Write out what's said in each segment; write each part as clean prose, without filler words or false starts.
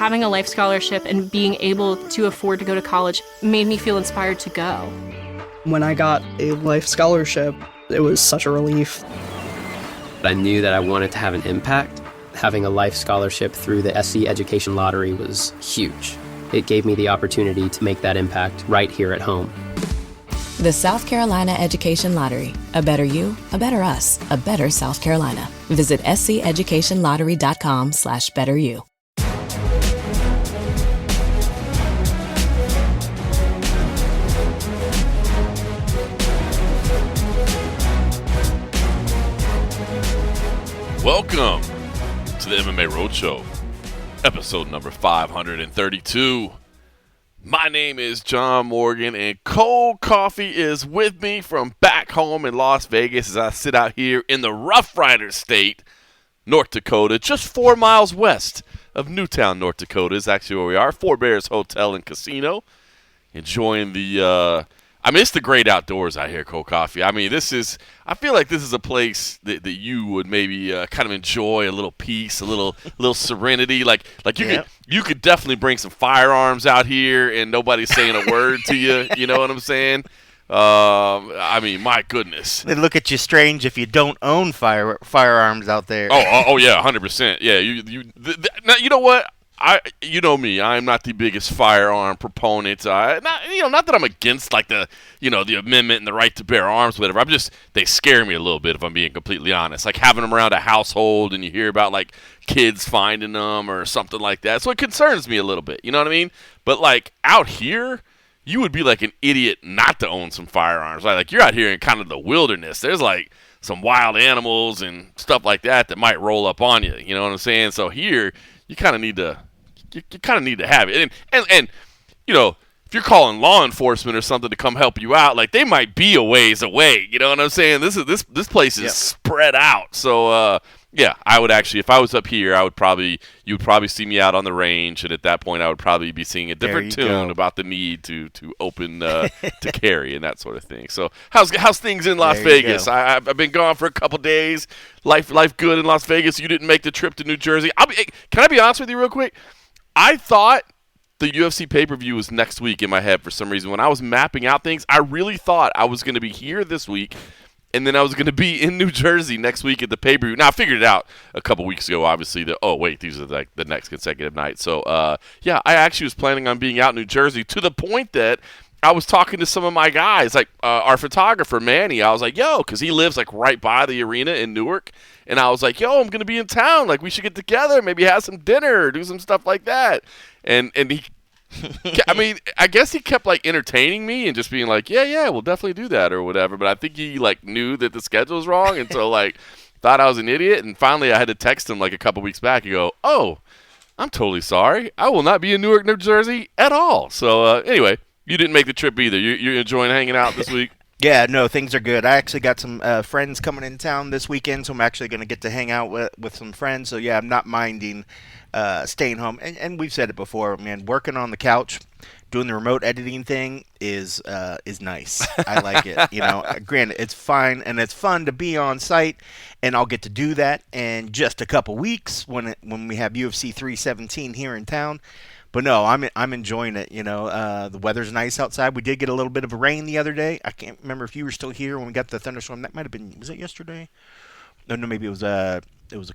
having a life scholarship and being able to afford to go to college made me feel inspired to go. When I got a life scholarship, it was such a relief. I knew that I wanted to have an impact. Having a life scholarship through the SC Education Lottery was huge. It gave me the opportunity to make that impact right here at home. The South Carolina Education Lottery. A better you, a better us, a better South Carolina. Visit sceducationlottery.com/betteryou. Welcome to the MMA Roadshow, episode number 532. My name is John Morgan, and Cold Coffee is with me from back home in Las Vegas as I sit out here in the Roughrider State, North Dakota, just 4 miles west of Newtown, North Dakota is actually where we are. Four Bears Hotel and Casino, enjoying the it's the great outdoors out here, Cold Coffee. I feel like this is a place that you would maybe kind of enjoy a little peace, a little serenity. Like you could definitely bring some firearms out here and nobody's saying a word to you. You know what I'm saying? My goodness. They look at you strange if you don't own firearms out there. Oh yeah, 100%. Yeah, now, you know what? You know me. I'm not the biggest firearm proponent. Not that I'm against the amendment and the right to bear arms, whatever. They scare me a little bit if I'm being completely honest. Like having them around a household and you hear about like kids finding them or something like that. So it concerns me a little bit. You know what I mean? But like out here, you would be like an idiot not to own some firearms. Like you're out here in kind of the wilderness. There's like some wild animals and stuff like that might roll up on you. You know what I'm saying? So here, you kind of need to. You kind of need to have it, and if you're calling law enforcement or something to come help you out, like they might be a ways away. You know what I'm saying? This place is spread out. So I would actually, if I was up here, you would probably see me out on the range, and at that point, I would probably be singing a different tune about the need to open to carry and that sort of thing. So how's things in Las Vegas? I've been gone for a couple days. Life good in Las Vegas. You didn't make the trip to New Jersey. Can I be honest with you real quick? I thought the UFC pay-per-view was next week in my head for some reason. When I was mapping out things, I really thought I was going to be here this week, and then I was going to be in New Jersey next week at the pay-per-view. Now, I figured it out a couple weeks ago, obviously, these are like the next consecutive night. So, I actually was planning on being out in New Jersey to the point that I was talking to some of my guys, like our photographer, Manny. I was like, because he lives like right by the arena in Newark. And I was like, I'm going to be in town. Like, we should get together, maybe have some dinner, do some stuff like that. And he, I guess he kept, like, entertaining me and just being like, yeah, we'll definitely do that or whatever. But I think he, like, knew that the schedule was wrong and so, like, thought I was an idiot. And finally I had to text him, like, a couple weeks back and go, I'm totally sorry. I will not be in Newark, New Jersey at all. So, anyway, you didn't make the trip either. You're enjoying hanging out this week? Yeah, no, things are good. I actually got some friends coming in town this weekend, so I'm actually going to get to hang out with some friends. So, yeah, I'm not minding staying home. And we've said it before, man, working on the couch, doing the remote editing thing is nice. I like it. Granted, it's fine and it's fun to be on site, and I'll get to do that in just a couple weeks when we have UFC 317 here in town. But no, I'm enjoying it. The weather's nice outside. We did get a little bit of rain the other day. I can't remember if you were still here when we got the thunderstorm. That might have been. Was it yesterday? No, maybe it was a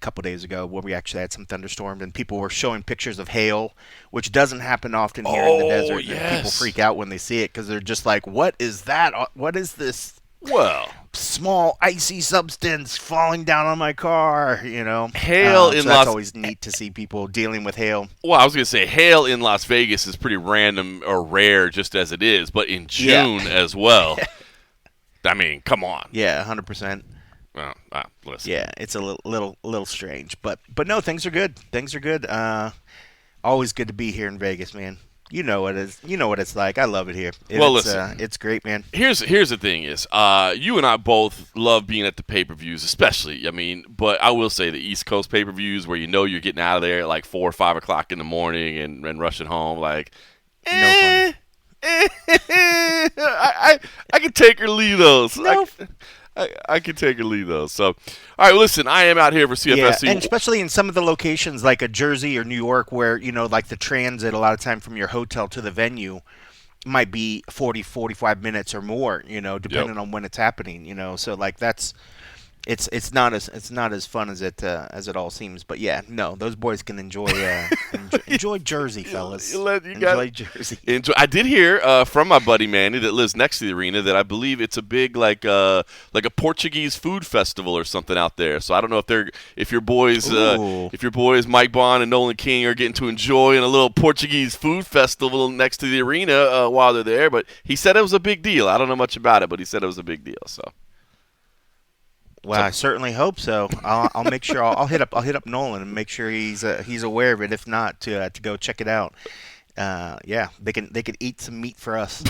couple days ago where we actually had some thunderstorms and people were showing pictures of hail, which doesn't happen often here in the desert. Yes. People freak out when they see it because they're just like, "What is that? What is this?" Well, small icy substance falling down on my car, Hail in that's always neat to see people dealing with hail. Well, I was going to say hail in Las Vegas is pretty random or rare just as it is, but in June as well. Come on. Yeah, 100%. Well, listen. Yeah, it's a little strange, but no, things are good. Things are good. Always good to be here in Vegas, man. You know what it is. You know what it's like. I love it here. Listen. It's great, man. Here's the thing is, you and I both love being at the pay-per-views, especially. But I will say the East Coast pay-per-views where you're getting out of there at like 4 or 5 o'clock in the morning and rushing home, like, no fun. I can take or leave those. Nope. I can take or leave those. So, all right, well, listen, I am out here for CFFC. Yeah, and especially in some of the locations like a Jersey or New York where, like the transit a lot of time from your hotel to the venue might be 40, 45 minutes or more, depending on when it's happening, So like it's not as fun as it all seems, but yeah, no, those boys can enjoy Jersey, fellas. Enjoy Jersey. I did hear from my buddy Manny that lives next to the arena that I believe it's a big like a Portuguese food festival or something out there. So I don't know if your boys Mike Bond and Nolan King are getting to enjoy a little Portuguese food festival next to the arena while they're there. But he said it was a big deal. I don't know much about it, but he said it was a big deal. So. Well, I certainly hope so. I'll make sure I'll hit up Nolan and make sure he's aware of it. If not, to go check it out. Yeah, they could eat some meat for us.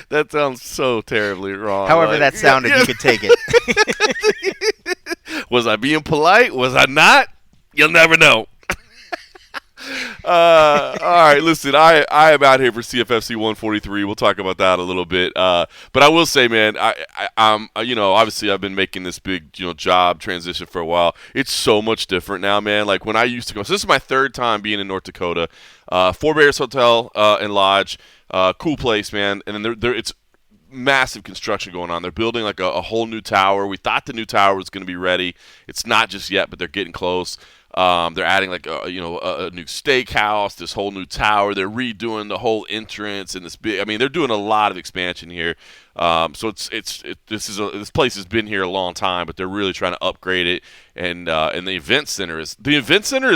That sounds so terribly wrong. However that sounded, you could take it. Was I being polite? Was I not? You'll never know. All right, listen, I am out here for CFFC 143. We'll talk about that a little bit. But I will say, man, I'm obviously I've been making this big, job transition for a while. It's so much different now, man. Like when I used to go, so this is my third time being in North Dakota. Four Bears Hotel and Lodge, cool place, man. And then it's massive construction going on. They're building like a whole new tower. We thought the new tower was going to be ready. It's not just yet, but they're getting close. They're adding like a new steakhouse, this whole new tower. They're redoing the whole entrance and this big. I mean, they're doing a lot of expansion here. So this place has been here a long time, but they're really trying to upgrade it. And the event center is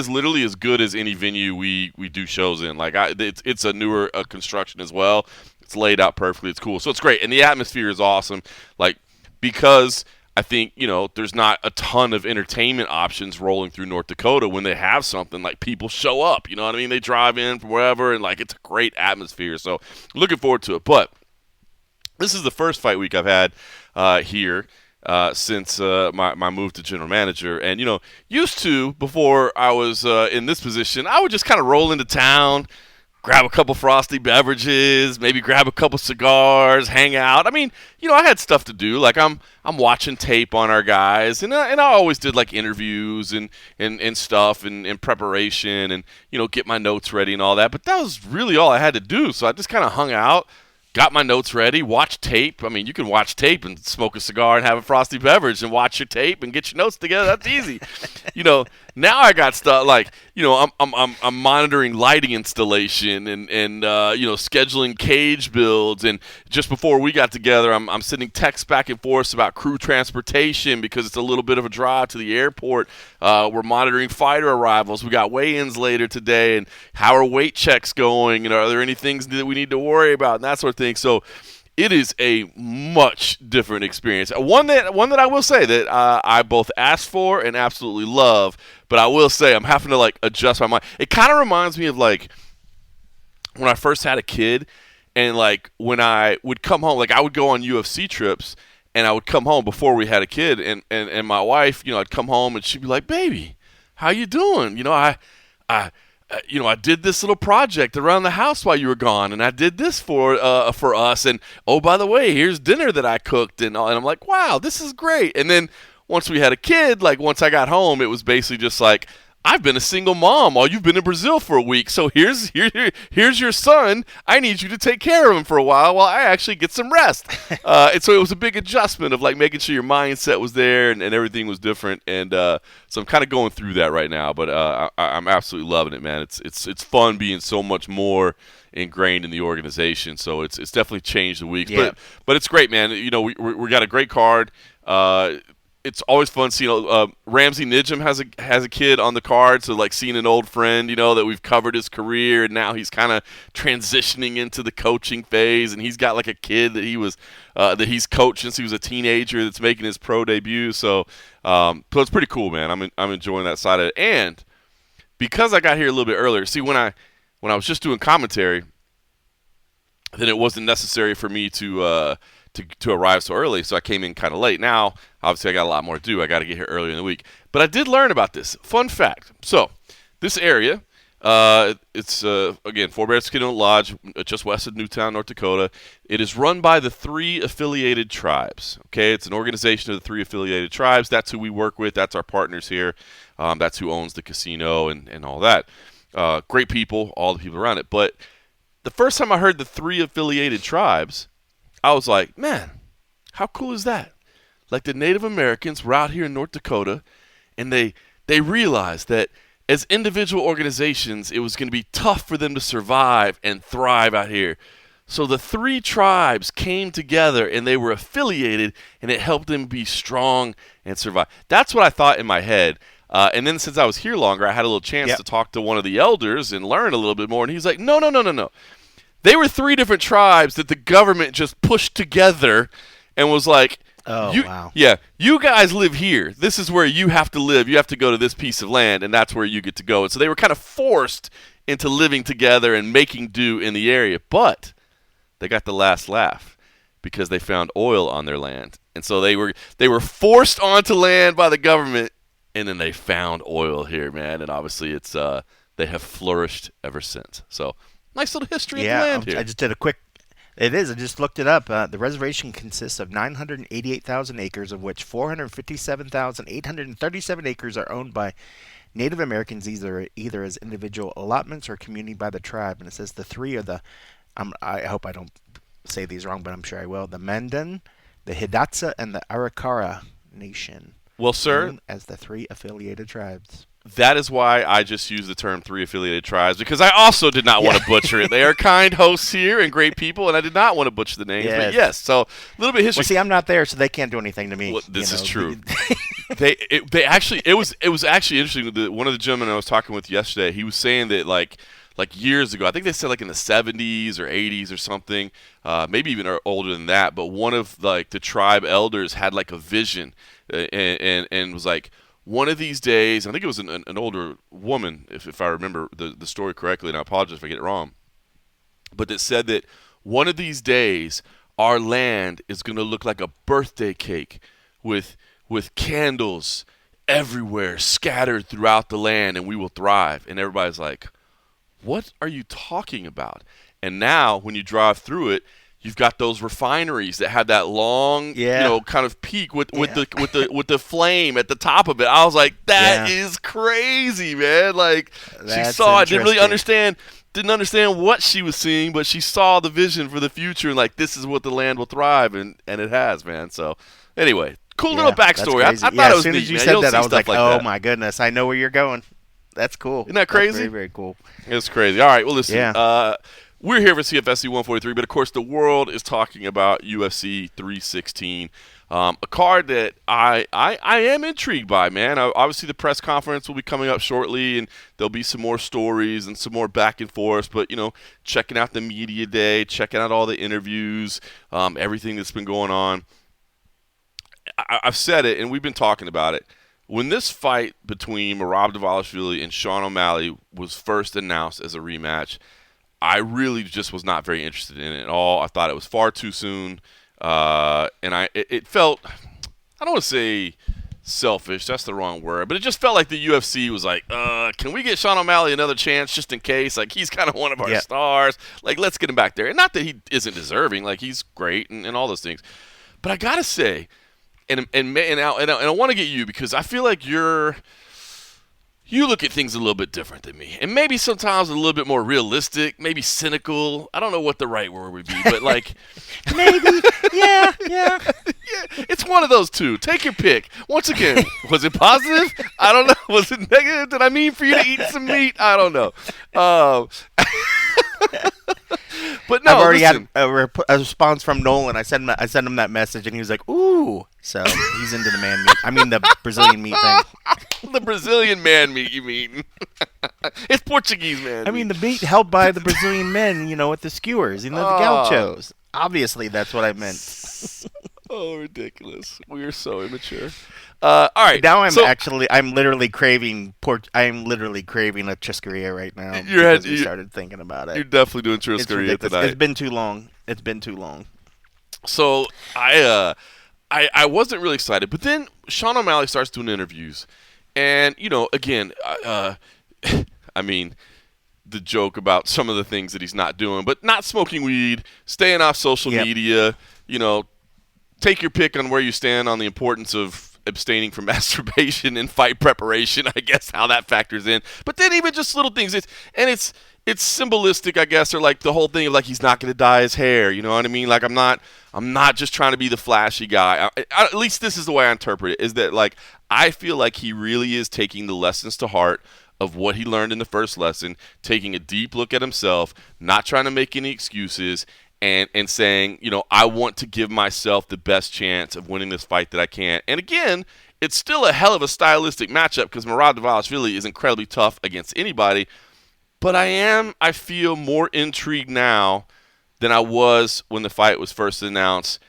literally as good as any venue we do shows in. Like it's a newer construction as well. It's laid out perfectly. It's cool. So it's great, and the atmosphere is awesome. Like because I think, there's not a ton of entertainment options rolling through North Dakota. When they have something, like people show up, you know what I mean? They drive in from wherever, and like it's a great atmosphere. So looking forward to it. But this is the first fight week I've had here since my move to general manager. And, used to, before I was in this position, I would just kind of roll into town, grab a couple frosty beverages, maybe grab a couple cigars, hang out. I mean, I had stuff to do. Like I'm watching tape on our guys, and I always did like interviews and stuff and preparation and get my notes ready and all that. But that was really all I had to do. So I just kind of hung out, got my notes ready, watched tape. I mean, you can watch tape and smoke a cigar and have a frosty beverage and watch your tape and get your notes together. That's easy. Now I got stuff like, I'm monitoring lighting installation and scheduling cage builds. And just before we got together, I'm sending texts back and forth about crew transportation because it's a little bit of a drive to the airport. We're monitoring fighter arrivals. We got weigh-ins later today, and how are weight checks going? And are there any things that we need to worry about and that sort of thing? So it is a much different experience. One that I will say that I both asked for and absolutely love, but I will say I'm having to like adjust my mind. It kind of reminds me of like when I first had a kid, and like when I would come home, like I would go on UFC trips, and I would come home before we had a kid, and my wife, I'd come home and she'd be like, "Baby, how you doing? I did this little project around the house while you were gone, and I did this for us. And oh, by the way, here's dinner that I cooked." And I'm like, "Wow, this is great." And then once we had a kid, like once I got home, it was basically just like, "I've been a single mom while you've been in Brazil for a week. So here's your son. I need you to take care of him for a while I actually get some rest." And so it was a big adjustment of like making sure your mindset was there and everything was different. And so I'm kind of going through that right now, but I'm absolutely loving it, man. It's fun being so much more ingrained in the organization. So it's definitely changed the weeks, yeah. But it's great, man. We got a great card. It's always fun seeing Ramsey Nijum has a kid on the card, so like seeing an old friend, that we've covered his career, and now he's kind of transitioning into the coaching phase, and he's got like a kid that he's coached since he was a teenager that's making his pro debut. So it's pretty cool, man. I'm enjoying that side of it, and because I got here a little bit earlier. See, when I was just doing commentary, then it wasn't necessary for me to arrive so early, so I came in kind of late. Now, obviously, I got a lot more to do. I got to get here earlier in the week. But I did learn about this. Fun fact. So, this area, It's again Four Bears Canoe Lodge, just west of Newtown, North Dakota. It is run by the 3 affiliated tribes. Okay, it's an organization of the 3 affiliated tribes. That's who we work with. That's our partners here. That's who owns the casino and all that. Great people, all the people around it. But the first time I heard the 3 affiliated tribes, I was like, man, how cool is that? Like the Native Americans were out here in North Dakota, and they realized that as individual organizations, it was going to be tough for them to survive and thrive out here. So the 3 tribes came together, and they were affiliated, and it helped them be strong and survive. That's what I thought in my head. And then since I was here longer, I had a little chance to talk to one of the elders and learn a little bit more. And he's like, no. They were 3 different tribes that the government just pushed together and was like, wow. Yeah, you guys live here. This is where you have to live. You have to go to this piece of land, and that's where you get to go. And so they were kind of forced into living together and making do in the area. But they got the last laugh because they found oil on their land. And so they were forced onto land by the government, and then they found oil here, man. And obviously it's they have flourished ever since. So nice little history of the land here. I just did a quick. It is. I just looked it up. The reservation consists of 988,000 acres, of which 457,837 acres are owned by Native Americans, either as individual allotments or community by the tribe. And it says the 3 are the. I hope I don't say these wrong, but I'm sure I will. The Mandan, the Hidatsa, and the Arikara Nation. Well, sir, known as the 3 affiliated tribes. That is why I just use the term 3 affiliated tribes, because I also did not want to butcher it. They are kind hosts here and great people, and I did not want to butcher the names. But yes, so a little bit of history. Well, see, I'm not there, so they can't do anything to me. Well, this is true. It was actually interesting. One of the gentlemen I was talking with yesterday, he was saying that like years ago, I think they said like in the 70s or 80s or something, maybe even older than that. But one of like the tribe elders had like a vision and was like, one of these days, I think it was an older woman, if I remember the story correctly, and I apologize if I get it wrong, but that said that one of these days our land is going to look like a birthday cake with candles everywhere scattered throughout the land, and we will thrive. And everybody's like, what are you talking about? And now when you drive through it, you've got those refineries that have that long, kind of peak with the flame at the top of it. I was like, that is crazy, man. Like, she saw it, didn't understand what she was seeing, but she saw the vision for the future, and like, this is what the land will thrive, and it has, man. So anyway, cool little backstory. I thought it was neat, as soon as you man. said that, I was like, oh my goodness, I know where you're going. That's cool. Isn't that crazy? That's very, very cool. It's crazy. All right, well, listen. We're here for CFFC 143, but of course the world is talking about UFC 316, a card that I am intrigued by, man. Obviously the press conference will be coming up shortly, and there'll be some more stories and some more back and forth, but, checking out the media day, checking out all the interviews, everything that's been going on. I've said it, and we've been talking about it. When this fight between Merab Dvalishvili and Sean O'Malley was first announced as a rematch, I really just was not very interested in it at all. I thought it was far too soon, and it felt, I don't want to say selfish, that's the wrong word, but it just felt like the UFC was like, can we get Sean O'Malley another chance just in case? Like, he's kind of one of our stars. Like, let's get him back there. And not that he isn't deserving. Like, he's great and all those things. But I got to say, and I want to get you, because I feel like you look at things a little bit different than me, and maybe sometimes a little bit more realistic, maybe cynical. I don't know what the right word would be, but like maybe, yeah. It's one of those two. Take your pick. Once again, was it positive? I don't know. Was it negative? Did I mean for you to eat some meat? I don't know. But no, I've already had a response from Nolan. I sent him that message, and he was like, "Ooh." So he's into the man meat. I mean, the Brazilian meat thing. The Brazilian man meat, you mean? It's Portuguese man meat. I mean, the meat held by the Brazilian men, with the skewers, the gauchos. Obviously, that's what I meant. Oh, ridiculous. We are so immature. All right. Now I'm literally craving I'm literally craving a churrascaria right now. You started thinking about it. You're definitely doing churrascaria tonight. It's been too long. So I wasn't really excited, but then Sean O'Malley starts doing interviews, and again, I mean, the joke about some of the things that he's not doing, but not smoking weed, staying off social media, take your pick on where you stand on the importance of abstaining from masturbation in fight preparation, I guess, how that factors in. But then even just little things, it's symbolistic, I guess, or like the whole thing of like he's not going to dye his hair, you know what I mean? Like I'm not just trying to be the flashy guy. At least this is the way I interpret it, is that like I feel like he really is taking the lessons to heart of what he learned in the first lesson, taking a deep look at himself, not trying to make any excuses, and saying, I want to give myself the best chance of winning this fight that I can. And again, it's still a hell of a stylistic matchup because Merab Dvalishvili is incredibly tough against anybody. But I feel more intrigued now than I was when the fight was first announced.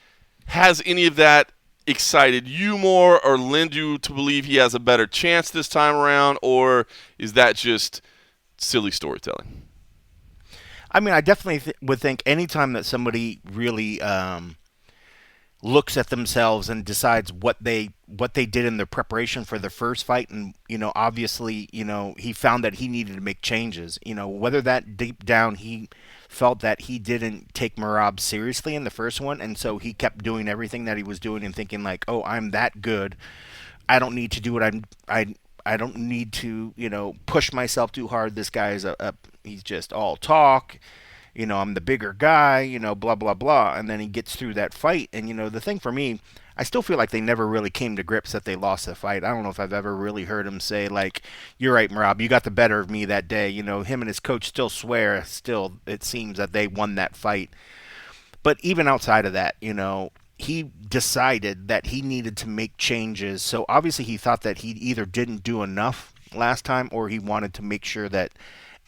Has any of that excited you more or lend you to believe he has a better chance this time around, or is that just silly storytelling? I mean, I definitely would think anytime that somebody really looks at themselves and decides what they did in their preparation for the first fight, and obviously he found that he needed to make changes, whether that deep down he felt that he didn't take Merab seriously in the first one, and so he kept doing everything that he was doing and thinking like, oh, I'm that good, I don't need to do what I don't need to push myself too hard. This guy is he's just all talk, I'm the bigger guy, blah blah blah, and then he gets through that fight. And the thing for me, I still feel like they never really came to grips that they lost the fight. I don't know if I've ever really heard him say like, you're right, Merab, you got the better of me that day. Him and his coach still swear, it seems that they won that fight. But even outside of that, he decided that he needed to make changes. So obviously he thought that he either didn't do enough last time, or he wanted to make sure that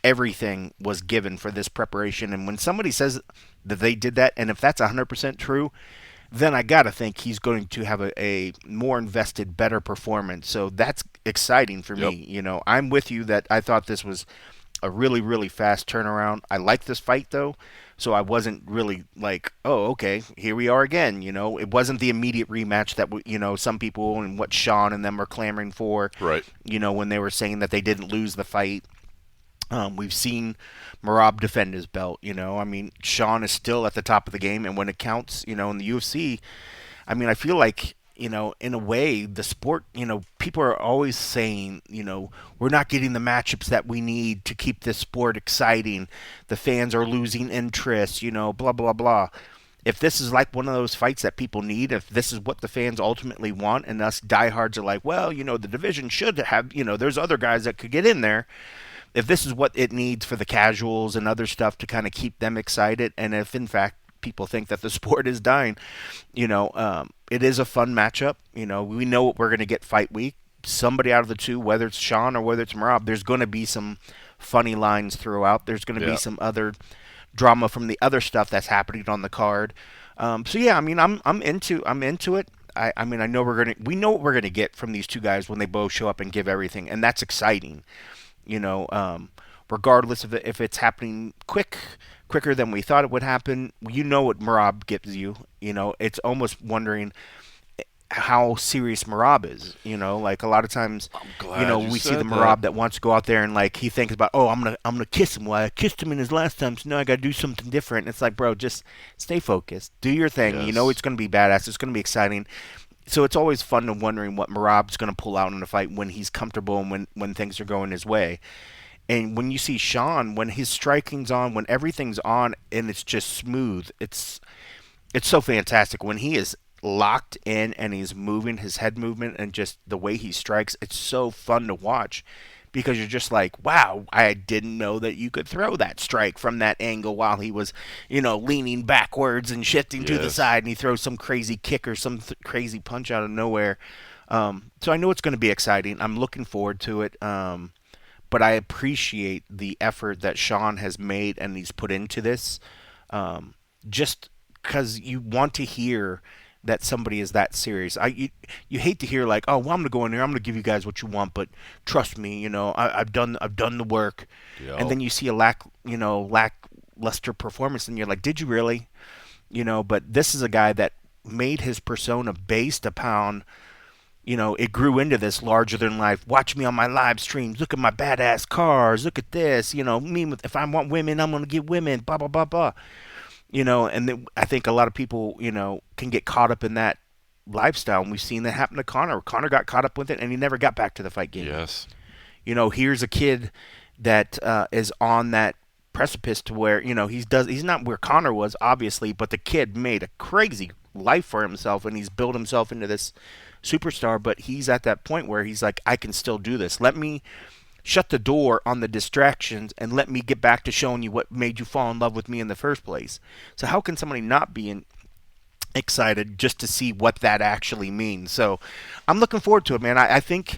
everything was given for this preparation. And when somebody says that they did that, and if that's 100% true, then I got to think he's going to have a more invested, better performance. So that's exciting for me. I'm with you that I thought this was a really, really fast turnaround. I like this fight, though, so I wasn't really like, oh, okay, here we are again. It wasn't the immediate rematch that, some people and what Sean and them were clamoring for, right? When they were saying that they didn't lose the fight. We've seen Merab defend his belt, I mean, Sean is still at the top of the game, and when it counts, in the UFC, I mean, I feel like, in a way, the sport, people are always saying, we're not getting the matchups that we need to keep this sport exciting. The fans are losing interest, blah, blah, blah. If this is like one of those fights that people need, if this is what the fans ultimately want, and us diehards are like, well, the division should have, there's other guys that could get in there. If this is what it needs for the casuals and other stuff to kind of keep them excited, and if in fact people think that the sport is dying, it is a fun matchup. We know what we're going to get fight week. Somebody out of the two, whether it's Sean or whether it's Merab, there's going to be some funny lines throughout. There's going to be some other drama from the other stuff that's happening on the card. So yeah, I mean, I'm into it. I mean, we know what we're gonna get from these two guys when they both show up and give everything, and that's exciting. Regardless of if it's happening quicker than we thought it would happen, what Merab gives you. It's almost wondering how serious Merab is. Like a lot of times, we see the Merab that wants to go out there and like he thinks about, oh, I'm gonna kiss him. Well, I kissed him in his last time, so now I gotta do something different. And it's like, bro, just stay focused, do your thing. Yes. It's gonna be badass. It's gonna be exciting. So it's always fun to wondering what Merab's gonna pull out in a fight when he's comfortable and when things are going his way. And when you see Sean, when his striking's on, when everything's on, and it's just smooth, it's so fantastic. When he is locked in and he's moving, his head movement and just the way he strikes, it's so fun to watch because you're just like, wow, I didn't know that you could throw that strike from that angle while he was, leaning backwards and shifting to the side, and he throws some crazy kick or some crazy punch out of nowhere. So I know it's going to be exciting. I'm looking forward to it. But I appreciate the effort that Sean has made and he's put into this, just because you want to hear that somebody is that serious. You hate to hear like, oh, well, I'm gonna go in there, I'm gonna give you guys what you want, but trust me, I've done the work. Yep. And then you see a lackluster performance, and you're like, did you really? But this is a guy that made his persona based upon it grew into this larger than life. Watch me on my live streams. Look at my badass cars. Look at this. If I want women, I'm going to get women. Blah, blah, blah, blah. And then I think a lot of people, can get caught up in that lifestyle. And we've seen that happen to Conor. Conor got caught up with it and he never got back to the fight game. Yes. Here's a kid that is on that precipice to where, he's not where Conor was, obviously, but the kid made a crazy life for himself and he's built himself into this superstar, but he's at that point where he's like, I can still do this. Let me shut the door on the distractions and let me get back to showing you what made you fall in love with me in the first place. So how can somebody not be excited just to see what that actually means? So I'm looking forward to it, man. I think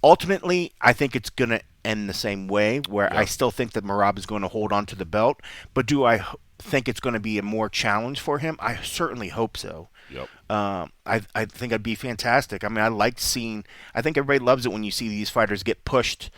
ultimately, I think it's going to end the same way, where I still think that Merab is going to hold on to the belt, but do I think it's going to be a more challenge for him? I certainly hope so. Yep. I think it'd be fantastic. I mean, I think everybody loves it when you see these fighters get pushed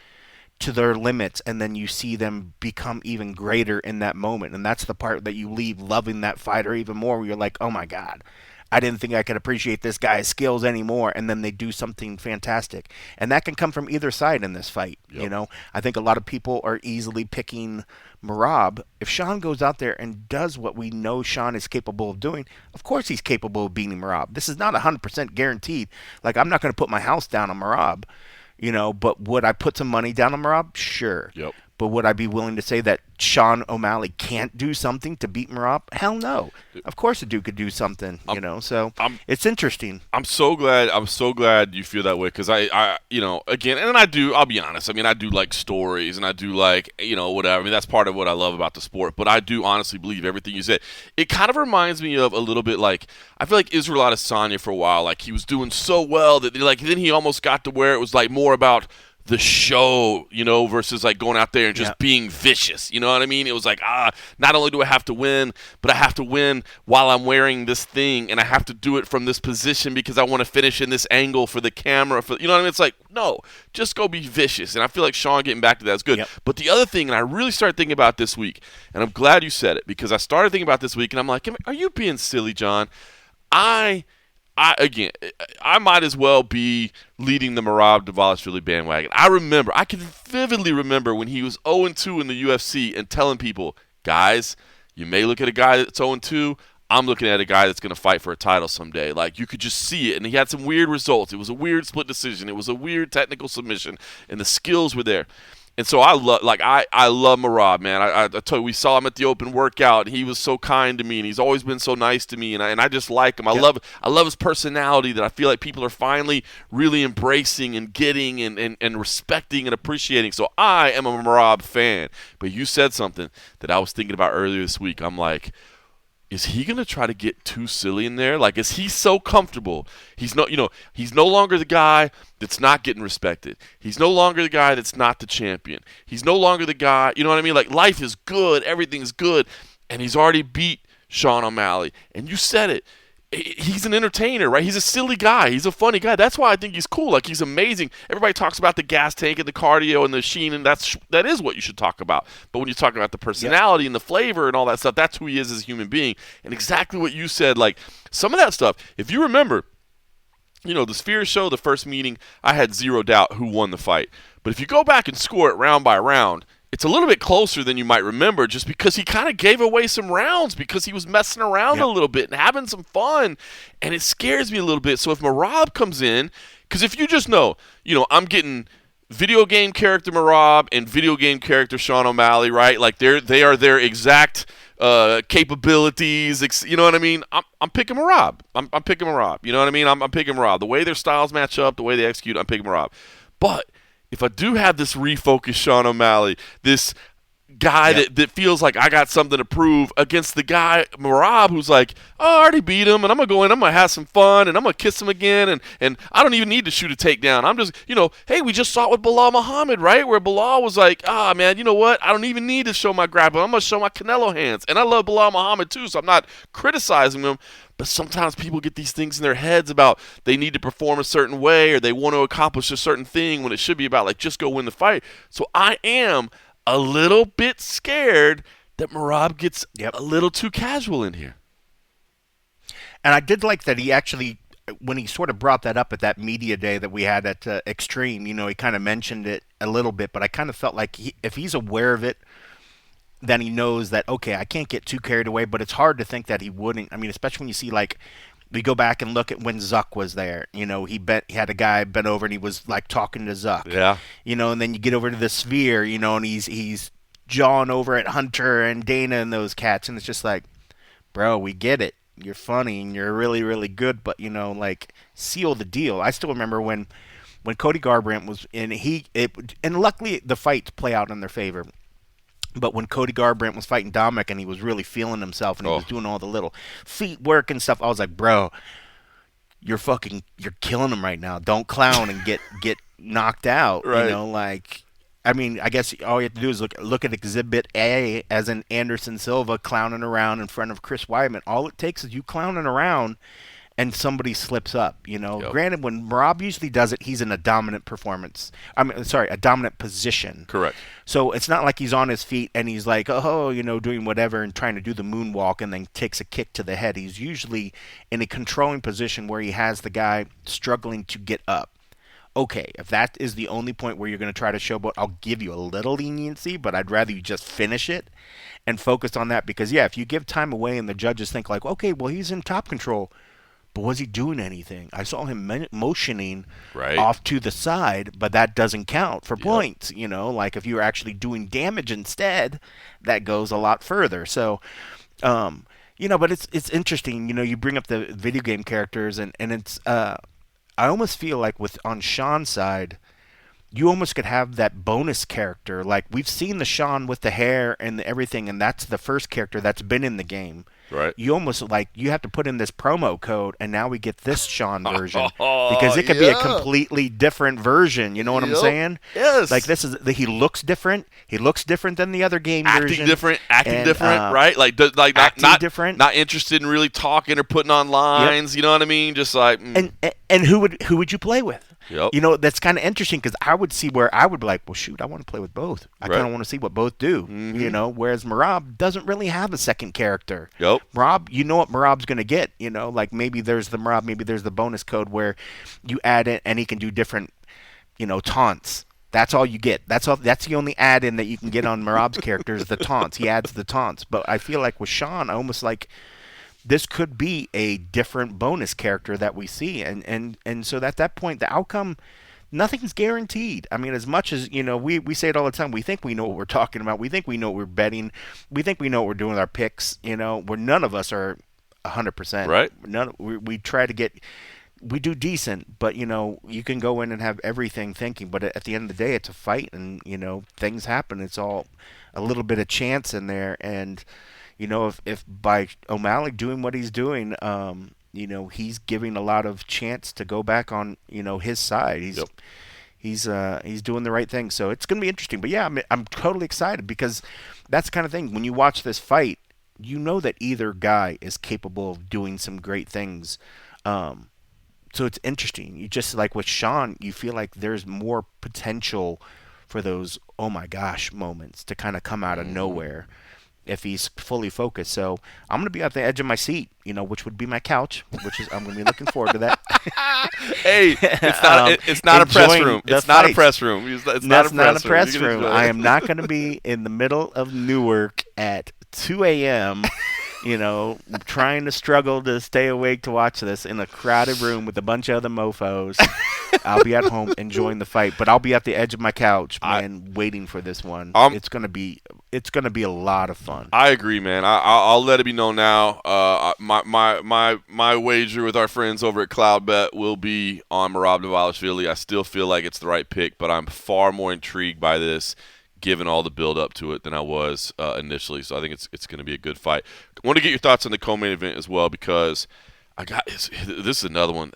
to their limits and then you see them become even greater in that moment. And that's the part that you leave loving that fighter even more, where you're like, oh my God, I didn't think I could appreciate this guy's skills anymore. And then they do something fantastic. And that can come from either side in this fight. Yep. I think a lot of people are easily picking Merab. If Sean goes out there and does what we know Sean is capable of doing, of course he's capable of beating Merab. This is not 100% guaranteed. Like, I'm not going to put my house down on Merab, but would I put some money down on Merab? Sure. Yep. But would I be willing to say that Sean O'Malley can't do something to beat Merab? Hell no. Of course a dude could do something, So it's interesting. I'm so glad you feel that way, because I again, and I'll be honest. I mean, I do like stories, and I do like, whatever. I mean, that's part of what I love about the sport. But I do honestly believe everything you said. It kind of reminds me of a little bit like, I feel like Israel Adesanya for a while. Like, he was doing so well that then he almost got to where it was like more about the show, versus like going out there and just being vicious. You know what I mean? It was like, not only do I have to win, but I have to win while I'm wearing this thing, and I have to do it from this position because I want to finish in this angle for the camera. You know what I mean? It's like, no, just go be vicious. And I feel like Sean getting back to that is good. Yep. But the other thing, and I really started thinking about this week, and I'm glad you said it, because I started thinking about this week, and I'm like, are you being silly, John? I might as well be leading the Merab Dvalishvili bandwagon. I can vividly remember when he was 0-2 in the UFC and telling people, guys, you may look at a guy that's 0-2. I'm looking at a guy that's going to fight for a title someday. Like, you could just see it. And he had some weird results. It was a weird split decision. It was a weird technical submission. And the skills were there. And so I love Merab, man. I told you, we saw him at the open workout. He was so kind to me, and he's always been so nice to me, and I just like him. I love his personality that I feel like people are finally really embracing and getting and respecting and appreciating. So I am a Merab fan. But you said something that I was thinking about earlier this week. I'm like, is he going to try to get too silly in there? Like, is he so comfortable? He's no longer the guy that's not getting respected. He's no longer the guy that's not the champion. He's no longer the guy, you know what I mean? Like, life is good, everything's good, and he's already beat Sean O'Malley. And you said it. He's an entertainer, right? He's a silly guy. He's a funny guy. That's why I think he's cool. Like, he's amazing. Everybody talks about the gas tank and the cardio and the sheen, and that is what you should talk about. But when you talk about the personality and the flavor and all that stuff, that's who he is as a human being. And exactly what you said, like, some of that stuff, if you remember, the Sphere show, the first meeting, I had zero doubt who won the fight. But if you go back and score it round by round, it's a little bit closer than you might remember, just because he kind of gave away some rounds because he was messing around a little bit and having some fun, and it scares me a little bit. So if Merab comes in, because if you just know, I'm getting video game character Merab and video game character Sean O'Malley, right? Like, they are their exact capabilities. You know what I mean? I'm picking Merab. I'm picking Merab. You know what I mean? I'm picking Merab. The way their styles match up, the way they execute, I'm picking Merab. But if I do have this refocused Sean O'Malley, this guy that feels like I got something to prove against the guy, Merab, who's like, I already beat him, and I'm going to go in, I'm going to have some fun, and I'm going to kiss him again, and I don't even need to shoot a takedown. I'm just, hey, we just saw it with Bilal Muhammad, right? Where Bilal was like, man, you know what? I don't even need to show my grappling. I'm going to show my Canelo hands. And I love Bilal Muhammad too, so I'm not criticizing him. But sometimes people get these things in their heads about they need to perform a certain way or they want to accomplish a certain thing when it should be about, like, just go win the fight. So I am a little bit scared that Merab gets a little too casual in here. And I did like that he actually when he sort of brought that up at that media day that we had at Extreme, he kind of mentioned it a little bit, but I kind of felt like if he's aware of it, then he knows that, okay, I can't get too carried away, but it's hard to think that he wouldn't. I mean, especially when you see, like, we go back and look at when Zuck was there. He had a guy bent over and he was, like, talking to Zuck. Yeah. And then you get over to the Sphere, and he's jawing over at Hunter and Dana and those cats, and it's just like, bro, we get it. You're funny and you're really, really good, but, like, seal the deal. I still remember when Cody Garbrandt was in, and luckily the fights play out in their favor. But when Cody Garbrandt was fighting Dominic and he was really feeling himself and he was doing all the little feet work and stuff, I was like, bro, you're killing him right now. Don't clown and get knocked out. Right. I guess all you have to do is look at Exhibit A, as in Anderson Silva clowning around in front of Chris Weidman. All it takes is you clowning around and somebody slips up, Yep. Granted, when Rob usually does it, he's in a dominant a dominant position. Correct. So it's not like he's on his feet and he's like, doing whatever and trying to do the moonwalk and then takes a kick to the head. He's usually in a controlling position where he has the guy struggling to get up. Okay, if that is the only point where you're going to try to showboat, I'll give you a little leniency, but I'd rather you just finish it and focus on that because, if you give time away and the judges think like, okay, well, he's in top control, but was he doing anything? I saw him motioning off to the side, but that doesn't count for points. Like if you're actually doing damage instead, that goes a lot further. So, but it's interesting. You bring up the video game characters, and it's I almost feel like on Sean's side, you almost could have that bonus character. Like we've seen the Sean with the hair and everything, and that's the first character that's been in the game. Right. You almost you have to put in this promo code, and now we get this Sean version because it could be a completely different version. You know what I'm saying? Yes. Like he looks different. He looks different than the other game version. Acting different, right? Not different. Not interested in really talking or putting on lines. Yep. You know what I mean? Just like. And who would you play with? Yep. That's kind of interesting because I would see where I would be like, well, shoot, I want to play with both. I kind of want to see what both do. Mm-hmm. Whereas Marab doesn't really have a second character. Yep. Marab, you know what Marab's going to get. Like maybe there's the Marab, maybe there's the bonus code where you add it and he can do different, taunts. That's all you get. That's the only add-in that you can get on Marab's character is the taunts. He adds the taunts. But I feel like with Sean, I almost like this could be a different bonus character that we see. And so at that point, the outcome, nothing's guaranteed. I mean, as much as, we say it all the time, we think we know what we're talking about. We think we know what we're betting. We think we know what we're doing with our picks, where none of us are 100%. Right. We try to get, we do decent, but, you can go in and have everything thinking. But at the end of the day, it's a fight and, things happen. It's all a little bit of chance in there. And, if by O'Malley doing what he's doing, he's giving a lot of chance to go back on, his side. He's doing the right thing. So it's going to be interesting. But yeah, I'm totally excited because that's the kind of thing when you watch this fight, that either guy is capable of doing some great things. So it's interesting. You just like with Sean, you feel like there's more potential for those, oh my gosh, moments to kind of come out of nowhere if he's fully focused. So I'm going to be at the edge of my seat, which would be my couch, I'm going to be looking forward to that. Hey, it's not a press room. It's not a press room. It's not a press room. I am not going to be in the middle of Newark at 2 a.m., trying to struggle to stay awake to watch this in a crowded room with a bunch of other mofos. I'll be at home enjoying the fight, but I'll be at the edge of my couch, man, waiting for this one. It's gonna be a lot of fun. I agree, man. I'll let it be known now. My wager with our friends over at CloudBet will be on Merab Dvalishvili. I still feel like it's the right pick, but I'm far more intrigued by this, given all the build up to it, than I was initially. So I think it's going to be a good fight. I want to get your thoughts on the co-main event as well, because this is another one.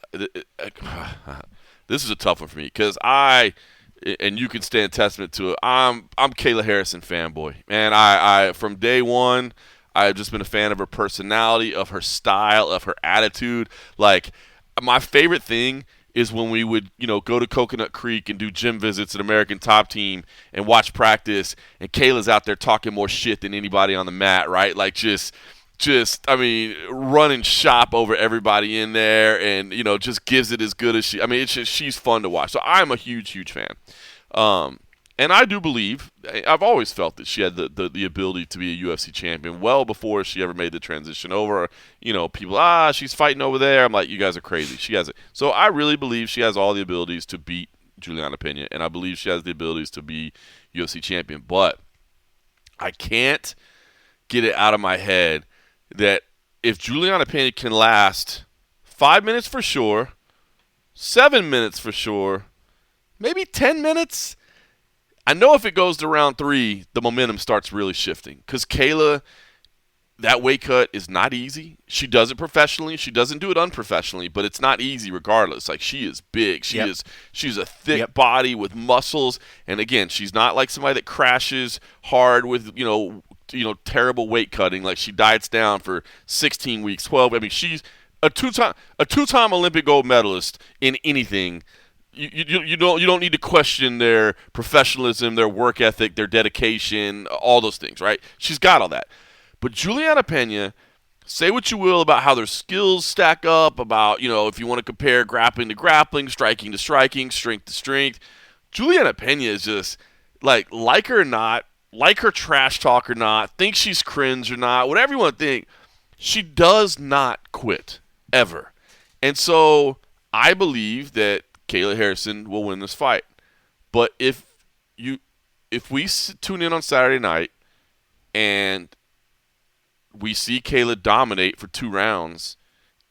This is a tough one for me because and you can stand testament to it, I'm Kayla Harrison fanboy. Man, I from day one, I've just been a fan of her personality, of her style, of her attitude. Like, my favorite thing is when we would, go to Coconut Creek and do gym visits at American Top Team and watch practice, and Kayla's out there talking more shit than anybody on the mat, right? Like, just just, I mean, running shop over everybody in there, and just gives it as good as she. I mean, it's just she's fun to watch. So I'm a huge fan. And I do believe, I've always felt that she had the ability to be a UFC champion well before she ever made the transition over. People, she's fighting over there. I'm like, you guys are crazy. She has it. So I really believe she has all the abilities to beat Juliana Pena, and I believe she has the abilities to be UFC champion. But I can't get it out of my head that if Juliana Pena can last 5 minutes for sure, 7 minutes for sure, maybe 10 minutes, I know if it goes to round 3, the momentum starts really shifting. Because Kayla, that weight cut is not easy. She does it professionally. She doesn't do it unprofessionally, but it's not easy regardless. Like, she is big. She's a thick body with muscles. And again, she's not like somebody that crashes hard with, terrible weight cutting. Like, she diets down for 16 weeks, 12. I mean, she's a two-time Olympic gold medalist in anything. You don't need to question their professionalism, their work ethic, their dedication, all those things, right? She's got all that. But Juliana Pena, say what you will about how their skills stack up, about, if you want to compare grappling to grappling, striking to striking, strength to strength, Juliana Pena is just, like her or not, like her trash talk or not, think she's cringe or not, whatever you want to think, she does not quit, ever. And so I believe that Kayla Harrison will win this fight. But if we tune in on Saturday night and we see Kayla dominate for 2 rounds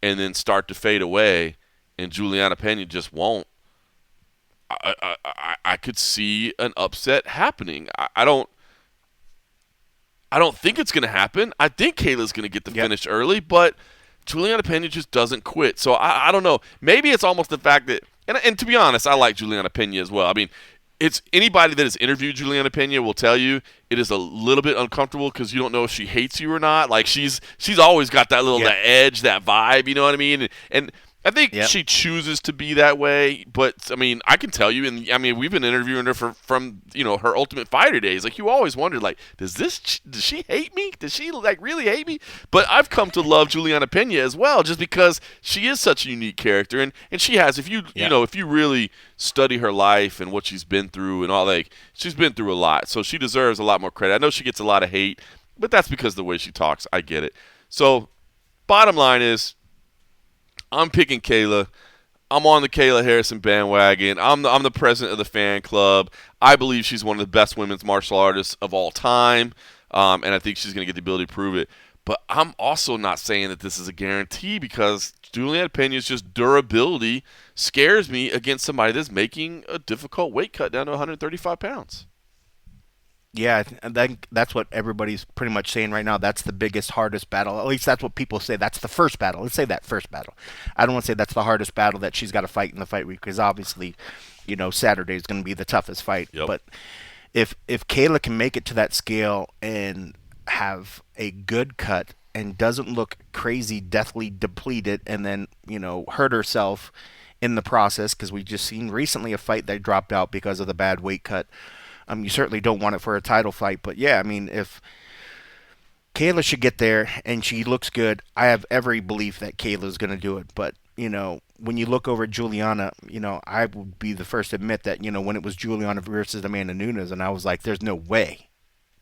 and then start to fade away and Juliana Pena just won't, I could see an upset happening. I don't think it's going to happen. I think Kayla's going to get the finish early, but Juliana Pena just doesn't quit. So I don't know. Maybe it's almost the fact that, and to be honest, I like Juliana Pena as well. I mean, it's anybody that has interviewed Juliana Pena will tell you it is a little bit uncomfortable because you don't know if she hates you or not. Like, she's always got that little that edge, that vibe. You know what I mean? And I think she chooses to be that way, but I mean, I can tell you, and I mean, we've been interviewing her from her Ultimate Fighter days. Like, you always wondered, like, does she hate me? Does she like really hate me? But I've come to love Juliana Pena as well, just because she is such a unique character, and she has, if you if you really study her life and what she's been through and all, like, she's been through a lot, so she deserves a lot more credit. I know she gets a lot of hate, but that's because of the way she talks. I get it. So, bottom line is, I'm picking Kayla. I'm on the Kayla Harrison bandwagon. I'm the president of the fan club. I believe she's one of the best women's martial artists of all time, and I think she's going to get the ability to prove it. But I'm also not saying that this is a guarantee, because Juliana Pena's just durability scares me against somebody that's making a difficult weight cut down to 135 pounds. Yeah, I think that's what everybody's pretty much saying right now. That's the biggest, hardest battle. At least that's what people say. That's the first battle. Let's say that first battle. I don't want to say that's the hardest battle that she's got to fight in the fight week, because obviously, Saturday is going to be the toughest fight. Yep. But if Kayla can make it to that scale and have a good cut and doesn't look crazy, deathly depleted, and then, hurt herself in the process, because we just seen recently a fight that dropped out because of the bad weight cut. You certainly don't want it for a title fight, but yeah, I mean, if Kayla should get there and she looks good, I have every belief that Kayla's going to do it. But, when you look over at Juliana, I would be the first to admit that, when it was Juliana versus Amanda Nunes, and I was like, there's no way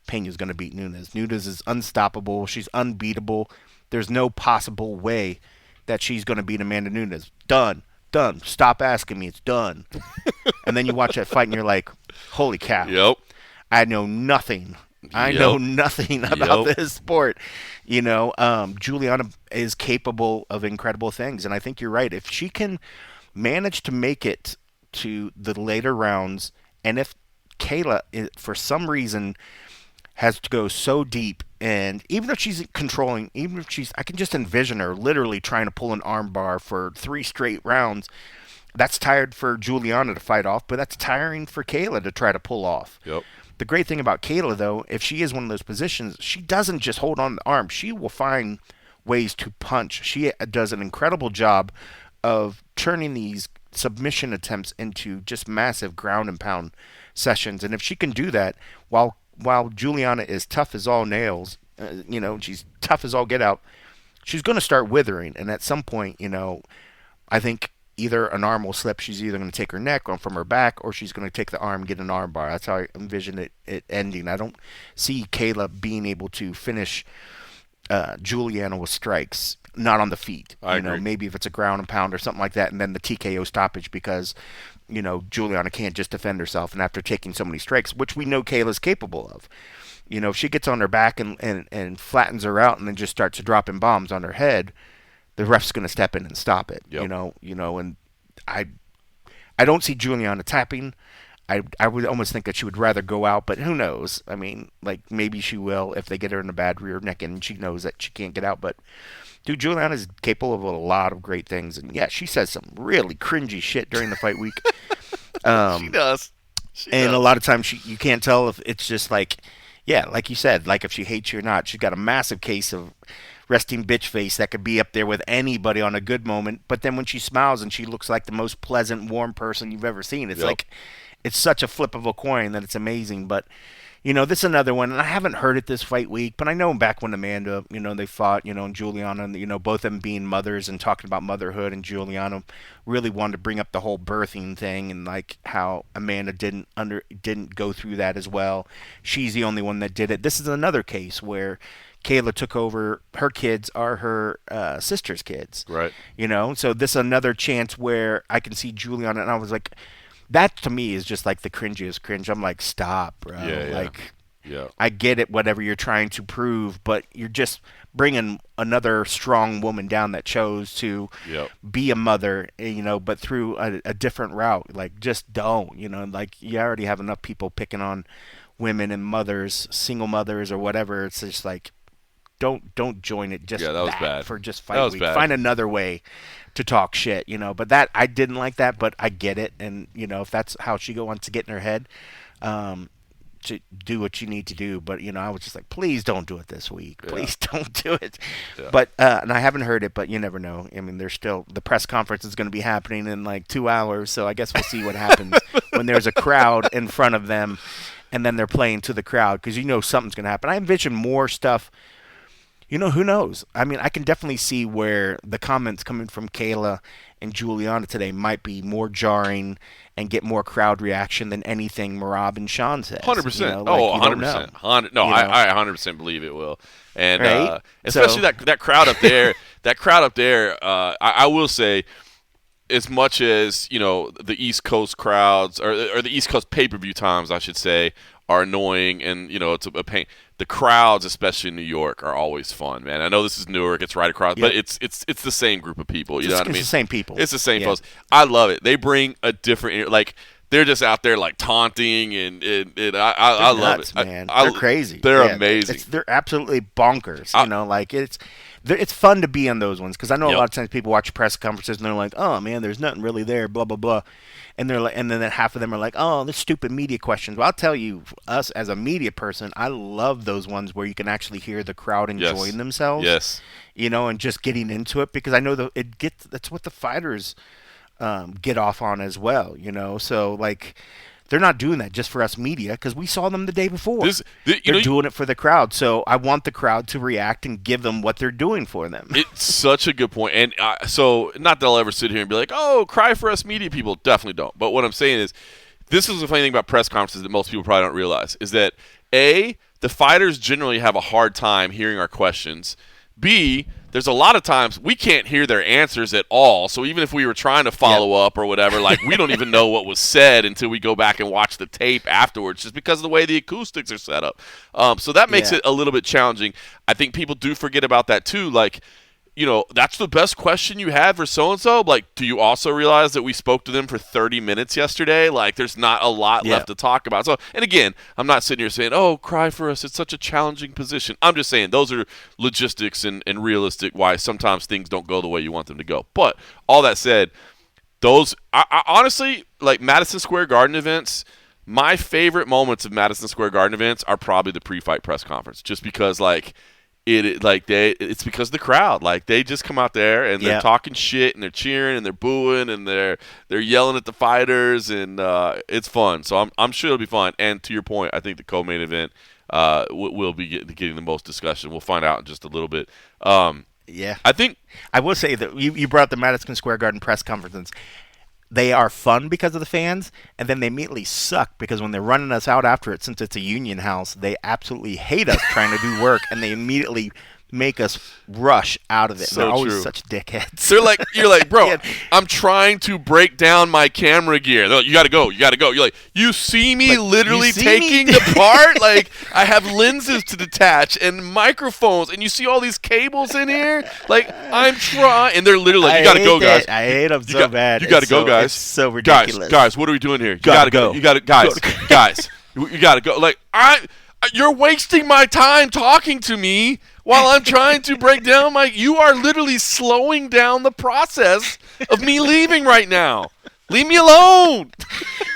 Pena's going to beat Nunes. Nunes is unstoppable. She's unbeatable. There's no possible way that she's going to beat Amanda Nunes. Done. Stop asking me. It's done. And then you watch that fight and you're like, holy cow. Yep. I know nothing. I know nothing about this sport. Juliana is capable of incredible things. And I think you're right. If she can manage to make it to the later rounds, and if Kayla, for some reason, has to go so deep, and even if she's controlling, I can just envision her literally trying to pull an arm bar for 3 straight rounds. That's tired for Juliana to fight off, but that's tiring for Kayla to try to pull off. Yep. The great thing about Kayla, though, if she is one of those positions, she doesn't just hold on to the arm. She will find ways to punch. She does an incredible job of turning these submission attempts into just massive ground and pound sessions. And if she can do that while Juliana is tough as all nails, she's tough as all get out, she's going to start withering. And at some point, I think either an arm will slip. She's either going to take her neck or from her back, or she's going to take the arm, get an arm bar. That's how I envision it ending. I don't see Kayla being able to finish Juliana with strikes, not on the feet. I agree. Maybe if it's a ground and pound or something like that, and then the TKO stoppage because, Juliana can't just defend herself. And after taking so many strikes, which we know Kayla's capable of, if she gets on her back and flattens her out and then just starts dropping bombs on her head, the ref's going to step in and stop it. Yep. And I don't see Juliana tapping. I would almost think that she would rather go out, but who knows? I mean, maybe she will if they get her in a bad rear neck and she knows that she can't get out. But, dude, Juliana is capable of a lot of great things. And, yeah, she says some really cringy shit during the fight week. She does. A lot of times you can't tell if it's just like you said, if she hates you or not. She's got a massive case of resting bitch face that could be up there with anybody on a good moment. But then when she smiles and she looks like the most pleasant, warm person you've ever seen, it's it's such a flip of a coin that it's amazing. But, this is another one, and I haven't heard it this fight week, but I know back when Amanda, they fought, and Juliana, and, both of them being mothers and talking about motherhood, and Juliana really wanted to bring up the whole birthing thing and, how Amanda didn't go through that as well. She's the only one that did it. This is another case where Kayla took over. Her kids are her sister's kids. Right. So this is another chance where I can see Juliana, and I was like, that to me is just the cringiest cringe. I'm like, stop, bro. Yeah. I get it, whatever you're trying to prove, but you're just bringing another strong woman down that chose to be a mother, but through a different route. Just don't, you already have enough people picking on women and mothers, single mothers or whatever. It's just don't join it just that was bad. For just fight week. Find another way to talk shit, But that, I didn't like that, but I get it. And, if that's how she wants to get in her head, to do what you need to do. But, I was just like, please don't do it this week. Please don't do it. Yeah. But, and I haven't heard it, but you never know. I mean, there's still, the press conference is going to be happening in 2 hours. So I guess we'll see what happens when there's a crowd in front of them and then they're playing to the crowd, because something's going to happen. I envision more stuff. Who knows? I mean, I can definitely see where the comments coming from Kayla and Juliana today might be more jarring and get more crowd reaction than anything Merab and Sean says. 100%. 100%. No, I 100% believe it will. And right? Especially that crowd up there. That crowd up there, I will say, as much as, the East Coast crowds, or the East Coast pay-per-view times, I should say, are annoying and, it's a pain. The crowds, especially in New York, are always fun, man. I know this is Newark, it's right across, but it's the same group of people. You know what I mean? It's the same people. It's the same folks. I love it. They bring a different, they're just out there taunting and I love it, man. They're crazy. They're amazing. They're absolutely bonkers. It's fun to be on those ones, because I know a lot of times people watch press conferences and they're like, oh man, there's nothing really there, blah blah blah. And they're like, and then half of them are like, "Oh, this stupid media questions." Well, I'll tell you, us as a media person, I love those ones where you can actually hear the crowd enjoying themselves. Yes. And just getting into it, because I know that's what the fighters get off on as well. So they're not doing that just for us media, because we saw them the day before. They're doing it for the crowd. So I want the crowd to react and give them what they're doing for them. It's such a good point. And so not that I'll ever sit here and be like, oh, cry for us media people. Definitely don't. But what I'm saying is, this is the funny thing about press conferences that most people probably don't realize, is that A, the fighters generally have a hard time hearing our questions. B, there's a lot of times we can't hear their answers at all. So even if we were trying to follow up or whatever, we don't even know what was said until we go back and watch the tape afterwards, just because of the way the acoustics are set up. So that makes it a little bit challenging. I think people do forget about that too. That's the best question you had for so-and-so. Do you also realize that we spoke to them for 30 minutes yesterday? There's not a lot left to talk about. So, and again, I'm not sitting here saying, oh, cry for us. It's such a challenging position. I'm just saying those are logistics and realistic why sometimes things don't go the way you want them to go. But all that said, I honestly, Madison Square Garden events, my favorite moments of Madison Square Garden events are probably the pre-fight press conference, just because, it's because of the crowd. Like, they just come out there and they're talking shit and they're cheering and they're booing and they're yelling at the fighters, and it's fun. So I'm sure it'll be fun. And to your point, I think the co-main event will be getting the most discussion. We'll find out in just a little bit. I think I will say that you brought up the Madison Square Garden press conferences. They are fun because of the fans, and then they immediately suck because when they're running us out after it, since it's a union house, they absolutely hate us trying to do work, and they immediately make us rush out of it. So they're always true. such dickheads. They're like, you're like, bro, I'm trying to break down my camera gear. They're like, you gotta go. You're like, you see me literally taking apart? Like, I have lenses to detach and microphones, and you see all these cables in here? Like, I'm trying, and they're literally like, you gotta go, guys. I hate them so bad. You gotta go, guys. It's so ridiculous. Guys, what are we doing here? You gotta go. You gotta, guys, you gotta go. Like, you're wasting my time talking to me while I'm trying to break down you are literally slowing down the process of me leaving right now. Leave me alone.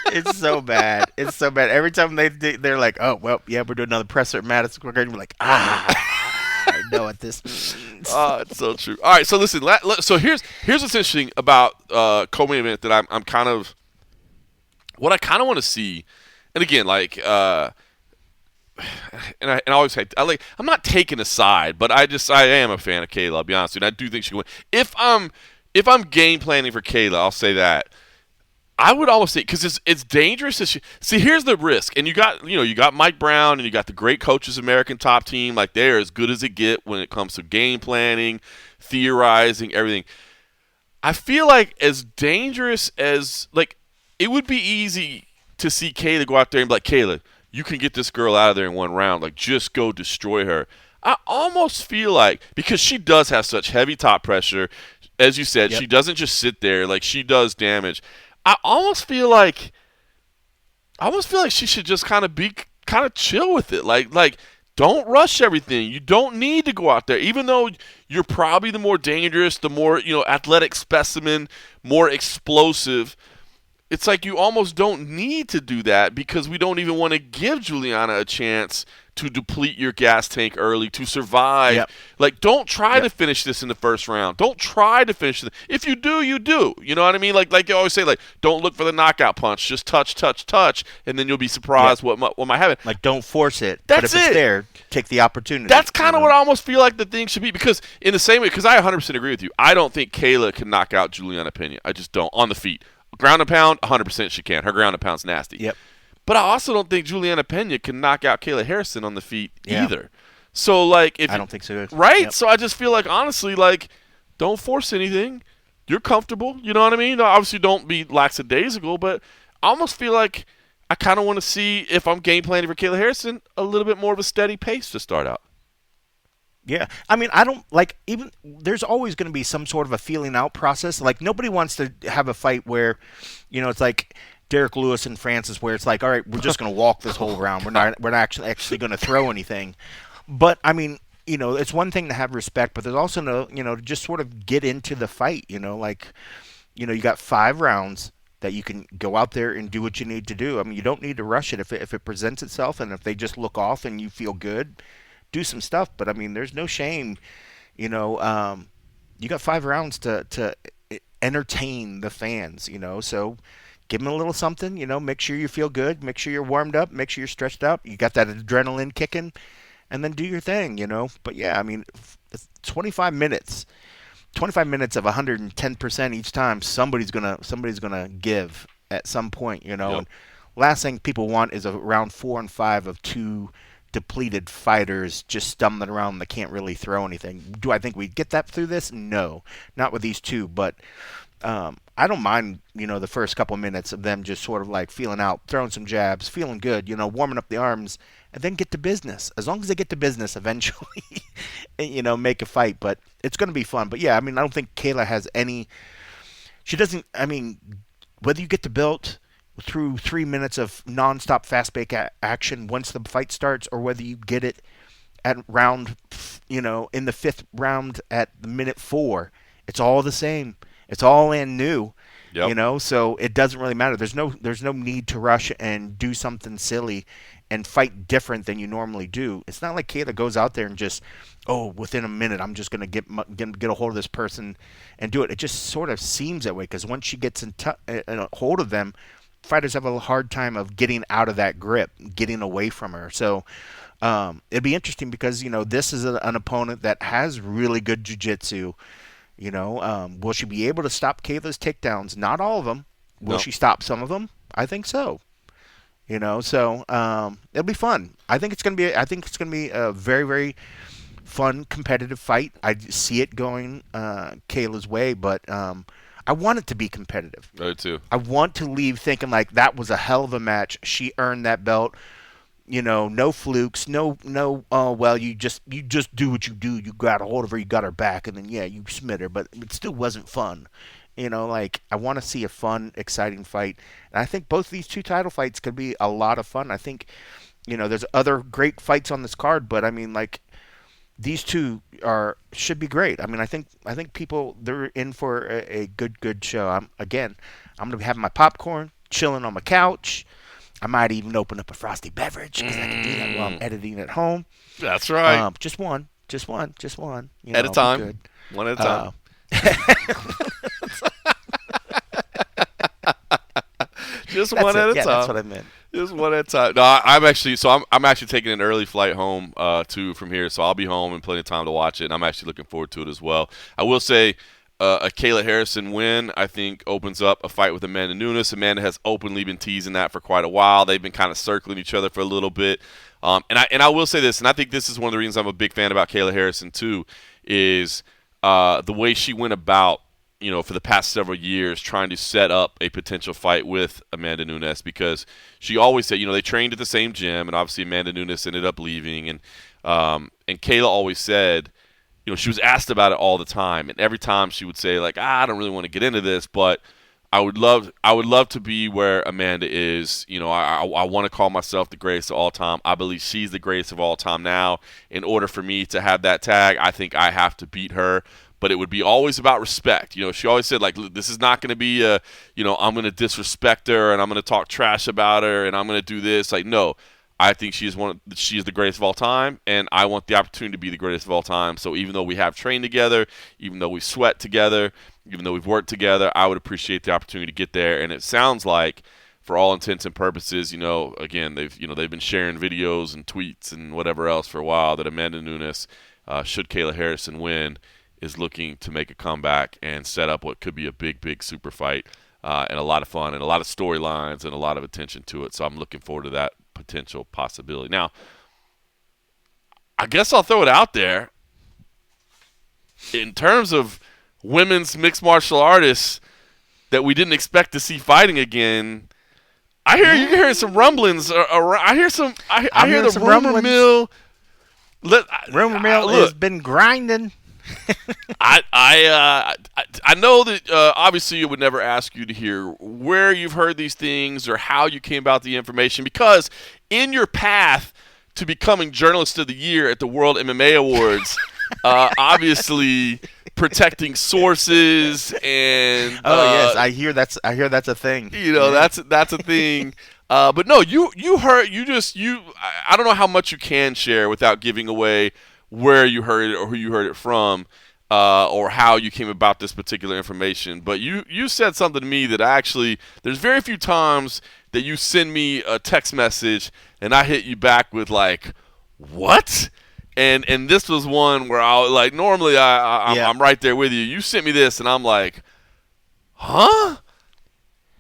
It's so bad. It's so bad. Every time they're like, oh, well, yeah, we're doing another presser at Madison Square Garden. We're like, I know what this means. It's so true. All right, so listen. So here's what's interesting about co-main event that I'm kind of – what I kind of want to see, and again, like and I always say, I'm not taking a side, but I am a fan of Kayla. I'll be honest with you, and I do think she can win. If I'm game planning for Kayla, I'll say that. I would almost say, because it's dangerous. See, here's the risk, and you got Mike Brown, and you got the great coaches, American Top Team. Like, they're as good as it get when it comes to game planning, theorizing, everything. I feel like as dangerous as it would be easy to see Kayla go out there and be like, Kayla, you can get this girl out of there in one round. Like, just go destroy her. I almost feel like, because she does have such heavy top pressure, as you said, she doesn't just sit there. Like, she does damage. I almost feel like she should just kind of chill with it. Like, don't rush everything. You don't need to go out there, even though you're probably the more dangerous, the more athletic specimen, more explosive. It's like you almost don't need to do that because we don't even want to give Juliana a chance to deplete your gas tank early, to survive. Yep. Like, don't try to finish this in the first round. Don't try to finish it. If you do, you do. You know what I mean? Like you always say, don't look for the knockout punch. Just touch, and then you'll be surprised what might happen. Like, don't force it. That's but if it's there, take the opportunity. That's kind of what I almost feel like the thing should be, because in the same way, because I 100% agree with you. I don't think Kayla can knock out Juliana Pena. I just don't. On the feet. Ground and pound, 100% she can. Her ground and pound's nasty. Yep. But I also don't think Juliana Pena can knock out Kayla Harrison on the feet either. So, I don't think so. Right? Yep. So I just feel like, honestly, don't force anything. You're comfortable. You know what I mean? Obviously, don't be lackadaisical, but I almost feel like I kind of want to see, if I'm game planning for Kayla Harrison, a little bit more of a steady pace to start out. Yeah. I mean, I don't even there's always going to be some sort of a feeling out process. Like, nobody wants to have a fight where, it's like Derek Lewis and Francis, where it's like, all right, we're just going to walk this whole round. We're not actually going to throw anything. But I mean, it's one thing to have respect, but there's also to just sort of get into the fight. You got 5 rounds that you can go out there and do what you need to do. I mean, you don't need to rush it if it presents itself, and if they just look off and you feel good, do some stuff. But I mean, there's no shame. You got 5 rounds to entertain the fans. So give them a little something. Make sure you feel good. Make sure you're warmed up. Make sure you're stretched out. You got that adrenaline kicking, and then do your thing. But yeah, I mean, 25 minutes. 25 minutes of 110% each time. Somebody's gonna give at some point. Yep. And last thing people want is a round 4 and 5 of 2 depleted fighters just stumbling around that can't really throw anything. Do I think we'd get that through this? No, not with these 2. But I don't mind, the first couple minutes of them just sort of feeling out, throwing some jabs, feeling good, warming up the arms, and then get to business. As long as they get to business eventually, make a fight. But it's going to be fun. But yeah, I mean, I don't think Kayla has any. She doesn't. I mean, whether you get to build through 3 minutes of nonstop fast break action once the fight starts, or whether you get it at round, in the 5th round at the minute 4, it's all the same. It's all in new, so it doesn't really matter. There's no need to rush and do something silly and fight different than you normally do. It's not like Kayla goes out there and just, within a minute, I'm just going to get a hold of this person and do it. It just sort of seems that way because once she gets in a hold of them, fighters have a hard time of getting out of that grip, getting away from her. So it'd be interesting because, this is an opponent that has really good jiu-jitsu. Will she be able to stop Kayla's takedowns? Not all of them. Will she stop some of them? I think so. So it'll be fun. I think it's gonna be a very, very fun competitive fight. I see it going Kayla's way, but I want it to be competitive. Me too. I want to leave thinking like that was a hell of a match. She earned that belt. No flukes, no. Well, you just do what you do. You got a hold of her, you got her back, and then you smit her. But it still wasn't fun. I want to see a fun, exciting fight. And I think both these two title fights could be a lot of fun. I think, there's other great fights on this card, but I mean, like, these two should be great. I mean, I think people, they're in for a good show. I'm going to be having my popcorn, chilling on my couch. I might even open up a frosty beverage because I can do that while I'm editing at home. That's right. Just one. At a time. Good. One at a time. Just one at a time. That's what I meant. Just one at a time. No, I'm actually taking an early flight home from here, so I'll be home in plenty of time to watch it, and I'm actually looking forward to it as well. I will say a Kayla Harrison win, I think, opens up a fight with Amanda Nunes. Amanda has openly been teasing that for quite a while. They've been kind of circling each other for a little bit. And I will say this, and I think this is one of the reasons I'm a big fan about Kayla Harrison too, is the way she went about, for the past several years trying to set up a potential fight with Amanda Nunes, because she always said, they trained at the same gym, and obviously Amanda Nunes ended up leaving, and Kayla always said, she was asked about it all the time, and every time she would say like, I don't really want to get into this, but I would love to be where Amanda is. I want to call myself the greatest of all time. I believe she's the greatest of all time now. In order for me to have that tag, I think I have to beat her. But it would be always about respect. She always said, like, this is not going to be I'm going to disrespect her and I'm going to talk trash about her and I'm going to do this. Like, no, I think she is the greatest of all time, and I want the opportunity to be the greatest of all time. So even though we have trained together, even though we sweat together, even though we've worked together, I would appreciate the opportunity to get there. And it sounds like, for all intents and purposes, again, they've been sharing videos and tweets and whatever else for a while that Amanda Nunes, should Kayla Harrison win, is looking to make a comeback and set up what could be a big super fight, and a lot of fun and a lot of storylines and a lot of attention to it. So I'm looking forward to that potential possibility. Now, I guess I'll throw it out there. In terms of women's mixed martial artists that we didn't expect to see fighting again, I hear you hearing some rumblings. I hear the rumor mill. Rumor mill has been grinding. I know that obviously I would never ask you to hear where you've heard these things or how you came about the information, because in your path to becoming Journalist of the Year at the World MMA Awards, obviously protecting sources and yes, I hear that's a thing. That's a thing. But no, you heard, I don't know how much you can share without giving away where you heard it or who you heard it from, or how you came about this particular information. But you said something to me that there's very few times that you send me a text message and I hit you back with like, what? And this was one where normally I'm right there with you. You sent me this and I'm like, huh?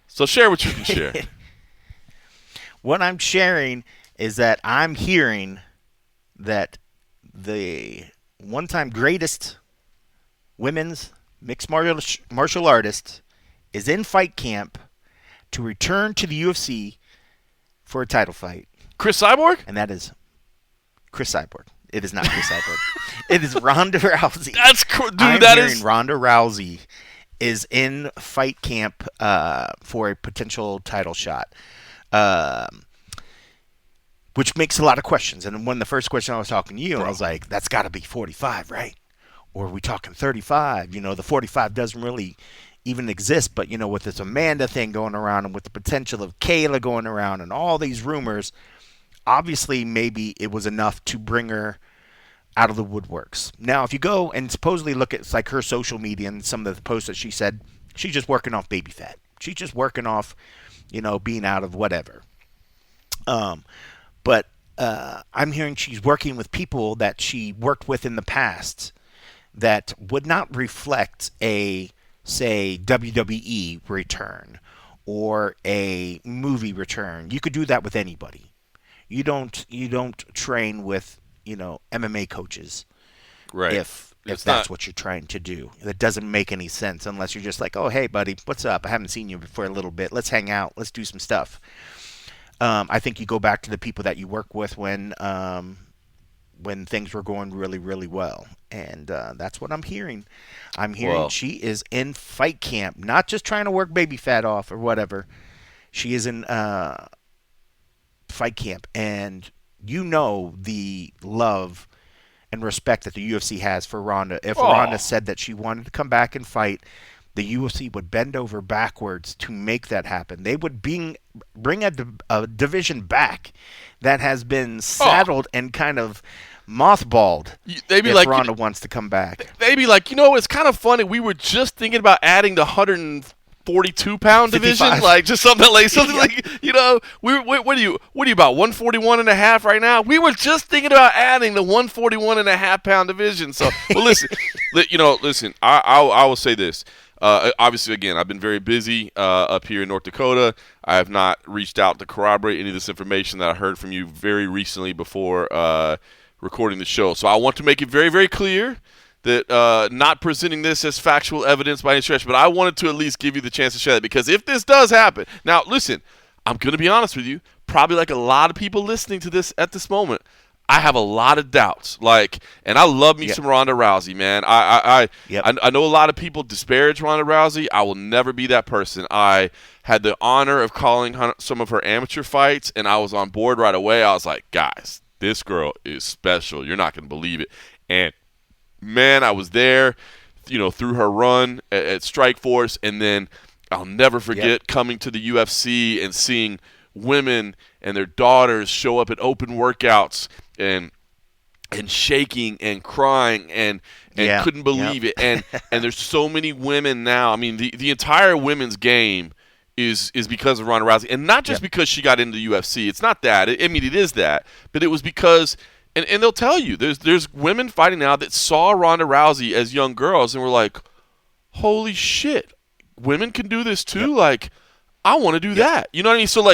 So share what you can share. What I'm sharing is that I'm hearing that the one-time greatest women's mixed martial artist is in fight camp to return to the UFC for a title fight. Chris Cyborg? And that is Chris Cyborg. It is not Chris Cyborg. It is Ronda Rousey. That's cool, dude. I'm hearing Ronda Rousey is in fight camp for a potential title shot. Which makes a lot of questions. And when the first question I was talking to you, I was like, that's got to be 45, right? Or are we talking 35? The 45 doesn't really even exist. But, with this Amanda thing going around and with the potential of Kayla going around and all these rumors, obviously maybe it was enough to bring her out of the woodworks. Now, if you go and supposedly look at like her social media and some of the posts that she said, she's just working off baby fat. She's just working off, being out of whatever. But I'm hearing she's working with people that she worked with in the past that would not reflect a, say, WWE return or a movie return. You could do that with anybody. You don't train with, MMA coaches. Right. If that's what you're trying to do. That doesn't make any sense unless you're just like, oh, hey, buddy, what's up? I haven't seen you for a little bit. Let's hang out. Let's do some stuff. I think you go back to the people that you work with when things were going really, really well. And that's what I'm hearing. I'm hearing she is in fight camp, not just trying to work baby fat off or whatever. She is in fight camp. And the love and respect that the UFC has for Ronda. If Ronda said that she wanted to come back and fight, the UFC would bend over backwards to make that happen. They would bring a division back that has been saddled and kind of mothballed. They'd be if like, Ronda wants to come back. They'd be like, it's kind of funny. We were just thinking about adding the 142-pound division, 55. like just something like what are you about 141 and a half right now? We were just thinking about adding the 141 and a half pound division. So, well, listen, I will say this. Obviously, again, I've been very busy up here in North Dakota. I have not reached out to corroborate any of this information that I heard from you very recently before recording the show. So I want to make it very, very clear that not presenting this as factual evidence by any stretch, but I wanted to at least give you the chance to share that, because if this does happen, now listen, I'm going to be honest with you, probably like a lot of people listening to this at this moment, I have a lot of doubts. And I love me some Ronda Rousey, man. I know a lot of people disparage Ronda Rousey. I will never be that person. I had the honor of calling some of her amateur fights, and I was on board right away. I was like, guys, this girl is special. You're not going to believe it. And man, I was there, through her run at Strikeforce, and then I'll never forget coming to the UFC and seeing women and their daughters show up at open workouts and shaking and crying and couldn't believe it. And there's so many women now. I mean, the entire women's game is because of Ronda Rousey, and not just because she got into the UFC. It's not that. It is that, but it was because. And they'll tell you, there's women fighting now that saw Ronda Rousey as young girls and were like, holy shit, women can do this too? Like, I want to do that. You know what I mean? So,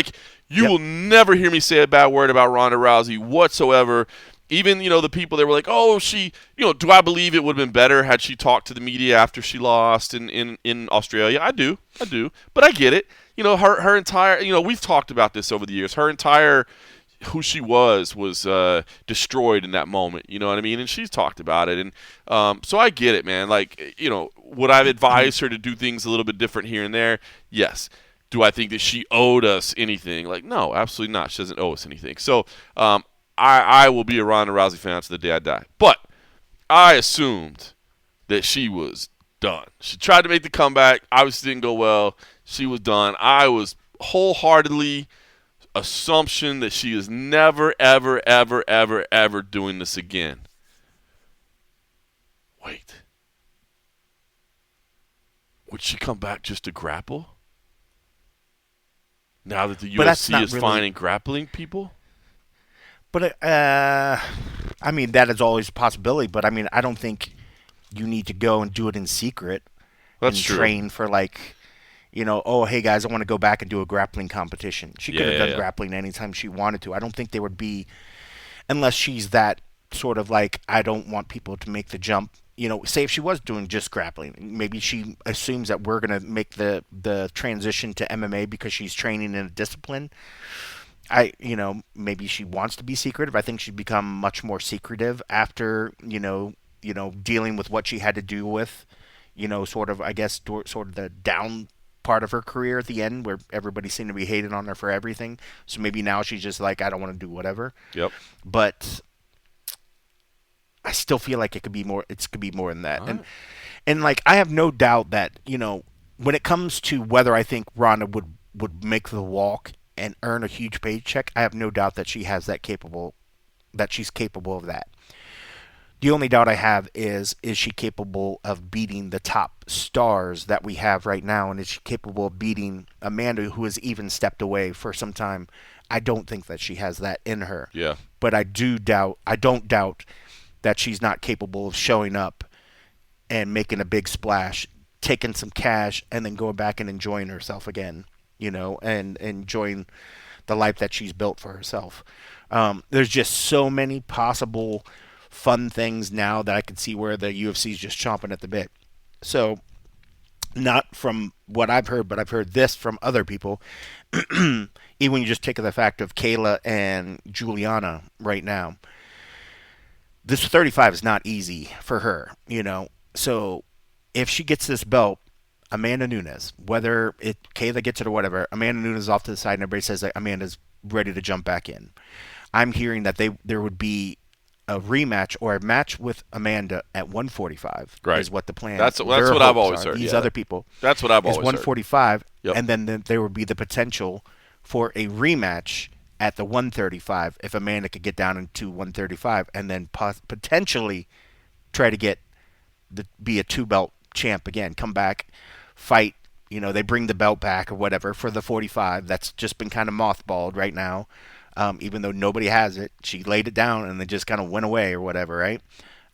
you will never hear me say a bad word about Ronda Rousey whatsoever. Even, the people that were like, oh, she, do I believe it would have been better had she talked to the media after she lost in Australia? I do. But I get it. Her entire, we've talked about this over the years. Her entire who she was destroyed in that moment, you know what I mean? And she's talked about it. And so I get it, man. Would I advise her to do things a little bit different here and there? Yes. Do I think that she owed us anything? No, absolutely not. She doesn't owe us anything. So I will be a Ronda Rousey fan to the day I die. But I assumed that she was done. She tried to make the comeback. Obviously didn't go well. She was done. I was wholeheartedly assumption that she is never, ever, ever, ever, ever doing this again. Wait. Would she come back just to grapple? Now that the UFC is finding grappling people? But, that is always a possibility. But, I don't think you need to go and do it in secret. That's and true. Train for, oh, hey, guys, I want to go back and do a grappling competition. She could have done grappling anytime she wanted to. I don't think there would be, unless she's that sort of I don't want people to make the jump. Say if she was doing just grappling, maybe she assumes that we're going to make the transition to MMA because she's training in a discipline. Maybe she wants to be secretive. I think she'd become much more secretive after, dealing with what she had to do with, sort of the down part of her career at the end where everybody seemed to be hating on her for everything. So maybe now she's just I don't want to do whatever. Yep. But I still feel like it could be more than that. Right. And I have no doubt that, when it comes to whether I think Ronda would make the walk and earn a huge paycheck, I have no doubt that she's capable of that. The only doubt I have is she capable of beating the top stars that we have right now, and is she capable of beating Amanda, who has even stepped away for some time? I don't think that she has that in her. Yeah. But I don't doubt that she's not capable of showing up and making a big splash, taking some cash, and then going back and enjoying herself again, and enjoying the life that she's built for herself. There's just so many possible fun things now that I could see where the UFC is just chomping at the bit. So, not from what I've heard, but I've heard this from other people. Even when you just take the fact of Kayla and Juliana right now, this 35 is not easy for her, So, if she gets this belt, Amanda Nunes, whether Kayla gets it or whatever, Amanda Nunes is off to the side and everybody says that Amanda's ready to jump back in. I'm hearing that there would be a rematch or a match with Amanda at 145 is what the plan. That's what I've always heard. These other people. That's what I've always heard. 145, Yep. and then there would be the potential for a rematch at the 135 if Amanda could get down into 135, and then potentially try to be a 2-belt champ again. Come back, fight. They bring the belt back or whatever for the 45. That's just been kind of mothballed right now. Even though nobody has it, she laid it down and then just kind of went away or whatever, right?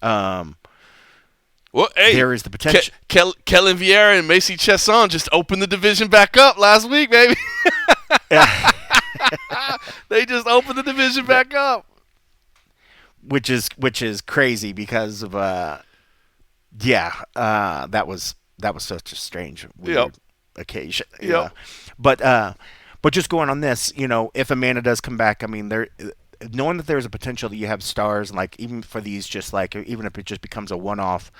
Well, hey, there is the potential. Kellen Vieira and Macy Chesson just opened the division back up last week, baby. They just opened the division back up, which is crazy because of that was such a strange weird occasion. Yep. But just going on this, if Amanda does come back, I mean, knowing that there's a potential that you have stars, like even for these, even if it just becomes a one-off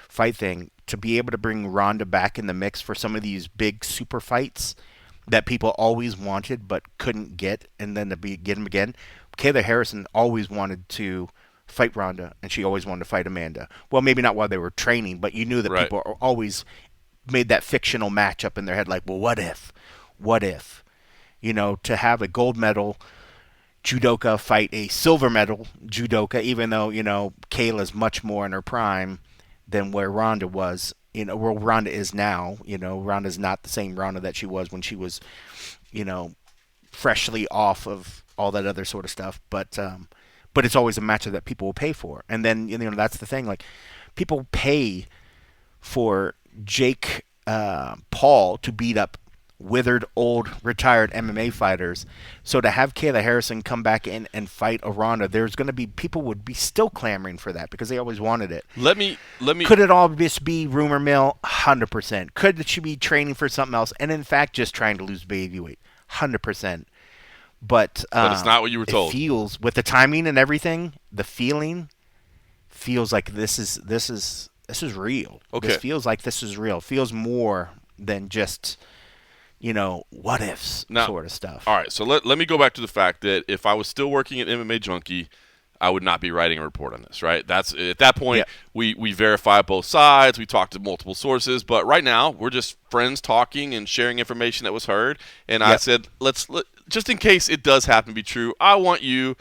fight thing, to be able to bring Ronda back in the mix for some of these big super fights that people always wanted but couldn't get, and then get them again. Kayla Harrison always wanted to fight Ronda, and she always wanted to fight Amanda. Well, maybe not while they were training, but you knew that people always made that fictional match up in their head, like, well, what if? To have a gold medal judoka fight a silver medal judoka, even though, Kayla's much more in her prime than where Ronda was, where Ronda is now. Ronda's not the same Ronda that she was when she was, freshly off of all that other sort of stuff. But it's always a match that people will pay for. And then, that's the thing. Like, people pay for Jake Paul to beat up withered, old, retired MMA fighters. So to have Kayla Harrison come back in and fight a Ronda, there's going to be people would be still clamoring for that because they always wanted it. Let me. Could it all just be rumor mill? 100%. Could she be training for something else and in fact just trying to lose baby weight? 100%. But it's not what you were told. It feels, with the timing and everything, the feeling feels like this is real. Okay. This feels like this is real. It feels more than just what ifs sort of stuff. All right, so let me go back to the fact that if I was still working at MMA Junkie, I would not be writing a report on this, right? That's at that point, we verify both sides, we talk to multiple sources, but right now we're just friends talking and sharing information that was heard. And I said, let's just in case it does happen to be true, I want you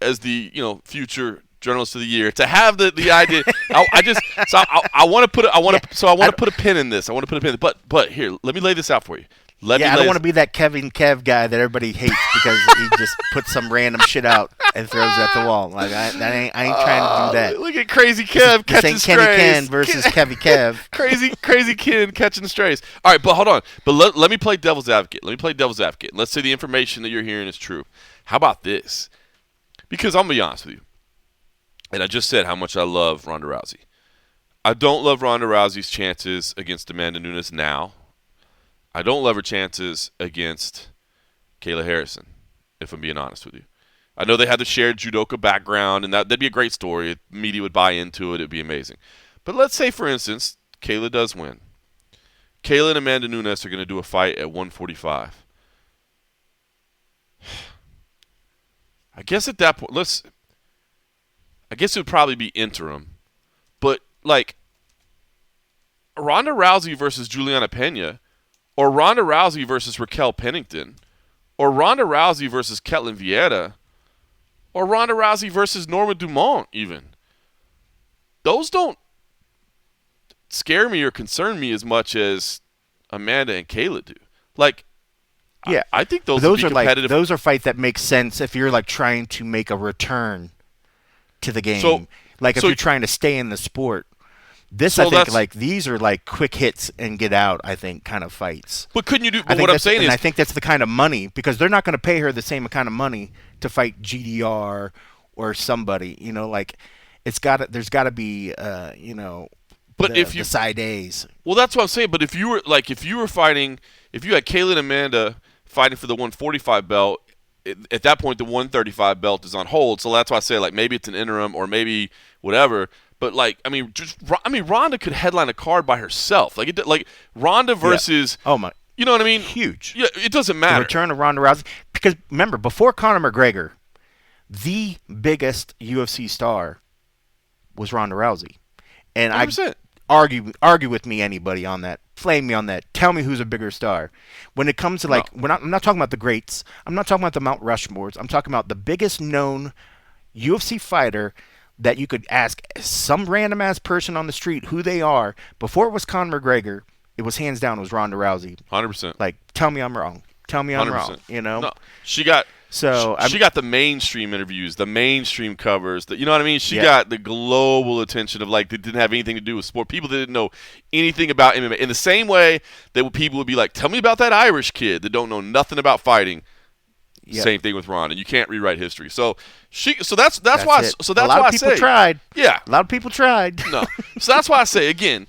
as the future journalist of the year to have the idea. I want to put a pin in this. I want to put a pin in it. But here, let me lay this out for you. I don't want to be that Kevin Kev guy that everybody hates because he just puts some random shit out and throws it at the wall. Like I ain't trying to do that. Look at Crazy Kev catching strays. Kenny Ken versus Kevy Kev. Crazy Ken catching strays. All right, but hold on. But let me play devil's advocate. Let's say the information that you're hearing is true. How about this? Because I'm gonna be honest with you, and I just said how much I love Ronda Rousey. I don't love Ronda Rousey's chances against Amanda Nunes now. I don't love her chances against Kayla Harrison, if I'm being honest with you. I know they had the shared judoka background, and that'd be a great story. Media would buy into it. It'd be amazing. But let's say, for instance, Kayla does win. Kayla and Amanda Nunes are going to do a fight at 145. I guess at that point, I guess it would probably be interim. But, like, Ronda Rousey versus Juliana Pena, or Ronda Rousey versus Raquel Pennington, or Ronda Rousey versus Ketlin Vieira, or Ronda Rousey versus Norma Dumont even. Those don't scare me or concern me as much as Amanda and Kayla do. Like, Yeah, I think those would be are competitive. those are fights that make sense if you're like trying to make a return to the game. So- like if so- you're trying to stay in the sport. This So I think that's- like these are like quick hits and get out. I think kind of fights. But couldn't you do? I But think what I'm that's- saying and is, I think that's the kind of money because they're not going to pay her the same kind of money to fight GDR or somebody. You know, like there's got to be But if the you- side A's. well, that's what I'm saying. But if you were fighting, if you had Kayla and Amanda fighting for the 145 belt, at that point the 135 belt is on hold. So that's why I say like maybe it's an interim or maybe whatever. But like Ronda could headline a card by herself. Like Ronda versus Oh my, you know what I mean? huge. Yeah, it doesn't The matter. return of Ronda Rousey. Because remember, before Conor McGregor, the biggest UFC star was Ronda Rousey. And 100%. argue with me, anybody on that. Flame me on that. Tell me who's a bigger star. When it comes to like, I'm not talking about the greats. I'm not talking about the Mount Rushmores. I'm talking about the biggest known UFC fighter that you could ask some random ass person on the street who they are. Before it was Conor McGregor, it was hands down Ronda Rousey. 100%. Like, tell me I'm wrong. Tell me I'm 100%. wrong. You know? No, she got. So she got the mainstream interviews, the mainstream covers. You know what I mean? She Yeah. got the global attention of like that didn't have anything to do with sport. People that didn't know anything about MMA. In the same way that people would be like, "Tell me about that Irish kid that don't know nothing about fighting." Yeah. Same thing with Ronda. You can't rewrite history. So that's why. it. So that's a lot why of people I say tried. Yeah. A lot of people tried. No. So that's why I say again.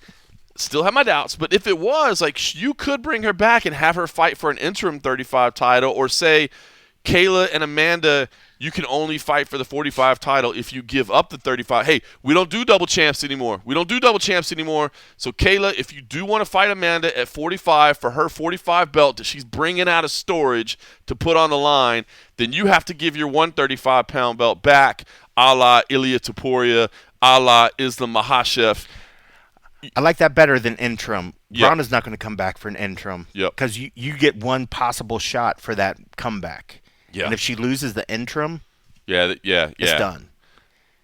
Still have my doubts, but if it was like you could bring her back and have her fight for an interim 35 title, or say Kayla and Amanda, you can only fight for the 45 title if you give up the 35. Hey, we don't do double champs anymore. So Kayla, if you do want to fight Amanda at 45 for her 45 belt that she's bringing out of storage to put on the line, then you have to give your 135-pound belt back, a la Ilia Topuria, a la Islam Makhachev. I like that better than interim. Yep. Ronda's not going to come back for an interim. Yep. Because you get one possible shot for that comeback. Yeah. And if she loses the interim, Yeah. it's done.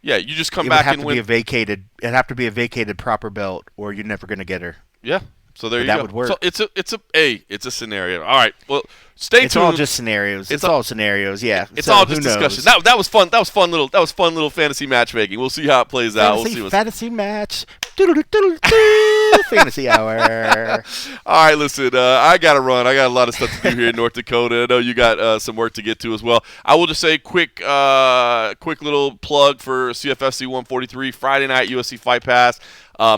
Yeah, you just come It back would have and to win. be a vacated. It'd have to be a vacated proper belt, or you're never going to get her. Yeah. So there you That go. would work. So it's a scenario. All right. Well, stay It's tuned. all just scenarios. It's all scenarios. Yeah. It's So all who just knows? discussion. That was fun. That was fun little fantasy matchmaking. We'll see how it plays out. We'll see what's Fantasy match. Fantasy hour. All right, listen, I got to run. I got a lot of stuff to do here in North Dakota. I know you got some work to get to as well. I will just say quick little plug for CFFC 143 Friday night UFC Fight Pass.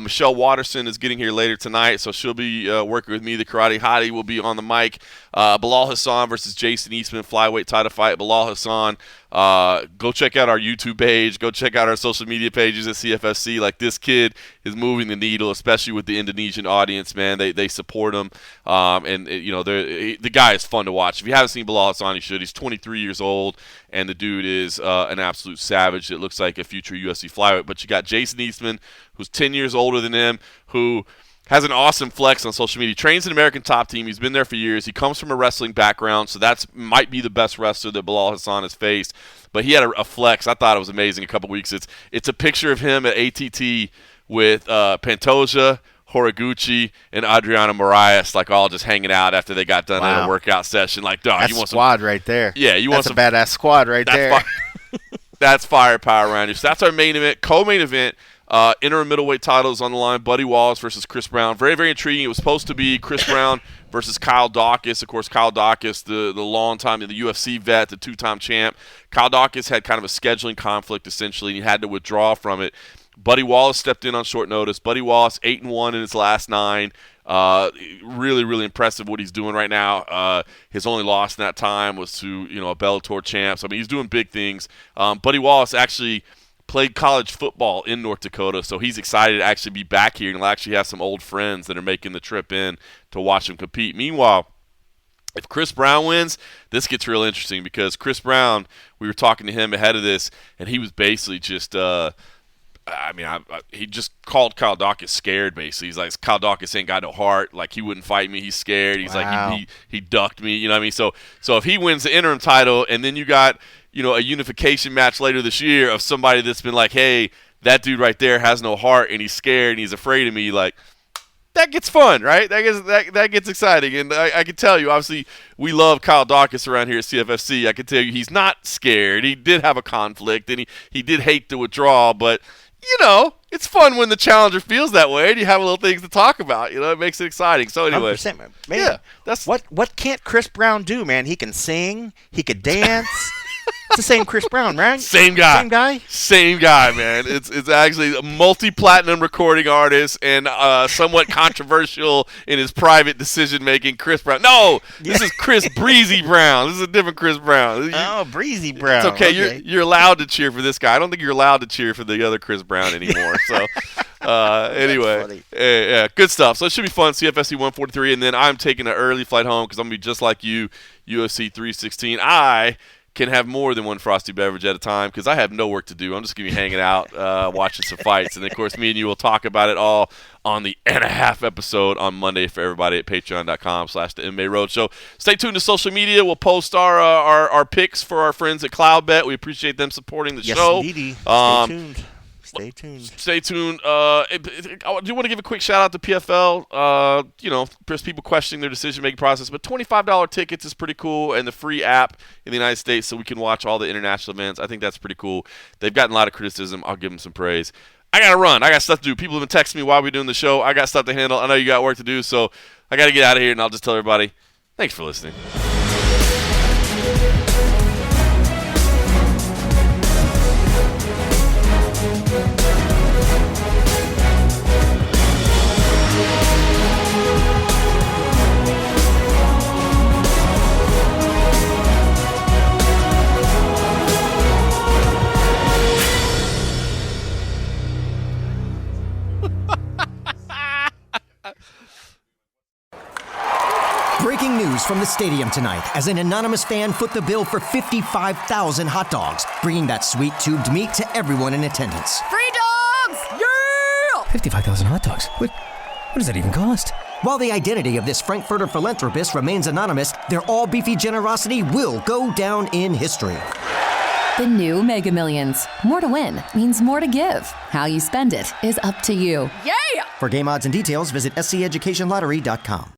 Michelle Watterson is getting here later tonight, so she'll be working with me. The Karate Hottie will be on the mic. Bilal Hassan versus Jason Eastman, flyweight title fight. Bilal Hassan, go check out our YouTube page. Go check out our social media pages at CFFC. Like, this kid is moving the needle, especially with the Indonesian audience, man. They support him, and the guy is fun to watch. If you haven't seen Bilal Hassan, you should. He's 23 years old, and the dude is an absolute savage. It looks like a future UFC flyweight. But you got Jason Eastman, who's 10 years older than him, who has an awesome flex on social media. He trains an American Top Team. He's been there for years. He comes from a wrestling background, so might be the best wrestler that Bilal Hassan has faced. But he had a flex. I thought it was amazing a couple weeks. It's a picture of him at ATT with Pantoja, Horiguchi, and Adriana Moraes, like all just hanging out after they got done at a workout session. Like, dog, That's you want squad right there. Yeah, you want That's a badass squad right there. That's firepower around you. So that's our main event. Co-main event, interim middleweight titles on the line. Buddy Wallace versus Chris Brown. Very, very intriguing. It was supposed to be Chris Brown versus Kyle Dawkins. Of course, Kyle Dawkins, the long-time, the UFC vet, the two-time champ. Kyle Dawkins had kind of a scheduling conflict, essentially, and he had to withdraw from it. Buddy Wallace stepped in on short notice. Buddy Wallace, 8-1 in his last 9. Really, really impressive what he's doing right now. His only loss in that time was to a Bellator champ. So, I mean, he's doing big things. Buddy Wallace actually played college football in North Dakota, so he's excited to actually be back here and he'll actually have some old friends that are making the trip in to watch him compete. Meanwhile, if Chris Brown wins, this gets real interesting because Chris Brown, we were talking to him ahead of this, and he was basically just he just called Kyle Dawkins scared, basically. He's like, Kyle Dawkins ain't got no heart. Like, he wouldn't fight me. He's scared. He's like, he ducked me. You know what I mean? So if he wins the interim title and then you got, a unification match later this year of somebody that's been like, hey, that dude right there has no heart and he's scared and he's afraid of me, like, that gets fun, right? That gets exciting. And I can tell you, obviously, we love Kyle Dawkins around here at CFFC. I can tell you he's not scared. He did have a conflict, and he did hate the withdrawal. But, it's fun when the challenger feels that way, and you have little things to talk about. It makes it exciting. So anyway. 100%, man. Yeah. That's what can't Chris Brown do, man? He can sing. He could dance. It's the same Chris Brown, right? Same guy, man. It's actually a multi-platinum recording artist and somewhat controversial in his private decision-making, Chris Brown. No, this is Chris Breezy Brown. This is a different Chris Brown. Breezy Brown. It's okay. You're allowed to cheer for this guy. I don't think you're allowed to cheer for the other Chris Brown anymore. So anyway, yeah, good stuff. So it should be fun. CFFC 143, and then I'm taking an early flight home because I'm going to be just like you, UFC 316. I can have more than one frosty beverage at a time because I have no work to do. I'm just going to be hanging out, watching some fights. And, of course, me and you will talk about it all on the and a half episode on Monday for everybody at patreon.com/the MMA Roadshow. Stay tuned to social media. We'll post our picks for our friends at CloudBet. We appreciate them supporting the show. Yes, indeed. Stay tuned. I do want to give a quick shout out to PFL. There's people questioning their decision-making process, but $25 tickets is pretty cool, and the free app in the United States so we can watch all the international events. I think that's pretty cool. They've gotten a lot of criticism. I'll give them some praise. I got to run. I got stuff to do. People have been texting me while we're doing the show. I got stuff to handle. I know you got work to do, so I got to get out of here, and I'll just tell everybody, thanks for listening. Breaking news from the stadium tonight as an anonymous fan foot the bill for 55,000 hot dogs, bringing that sweet tubed meat to everyone in attendance. Free dogs! Yeah! 55,000 hot dogs? What does that even cost? While the identity of this Frankfurter philanthropist remains anonymous, their all-beefy generosity will go down in history. The new Mega Millions. More to win means more to give. How you spend it is up to you. Yeah! For game odds and details, visit SCEducationlottery.com.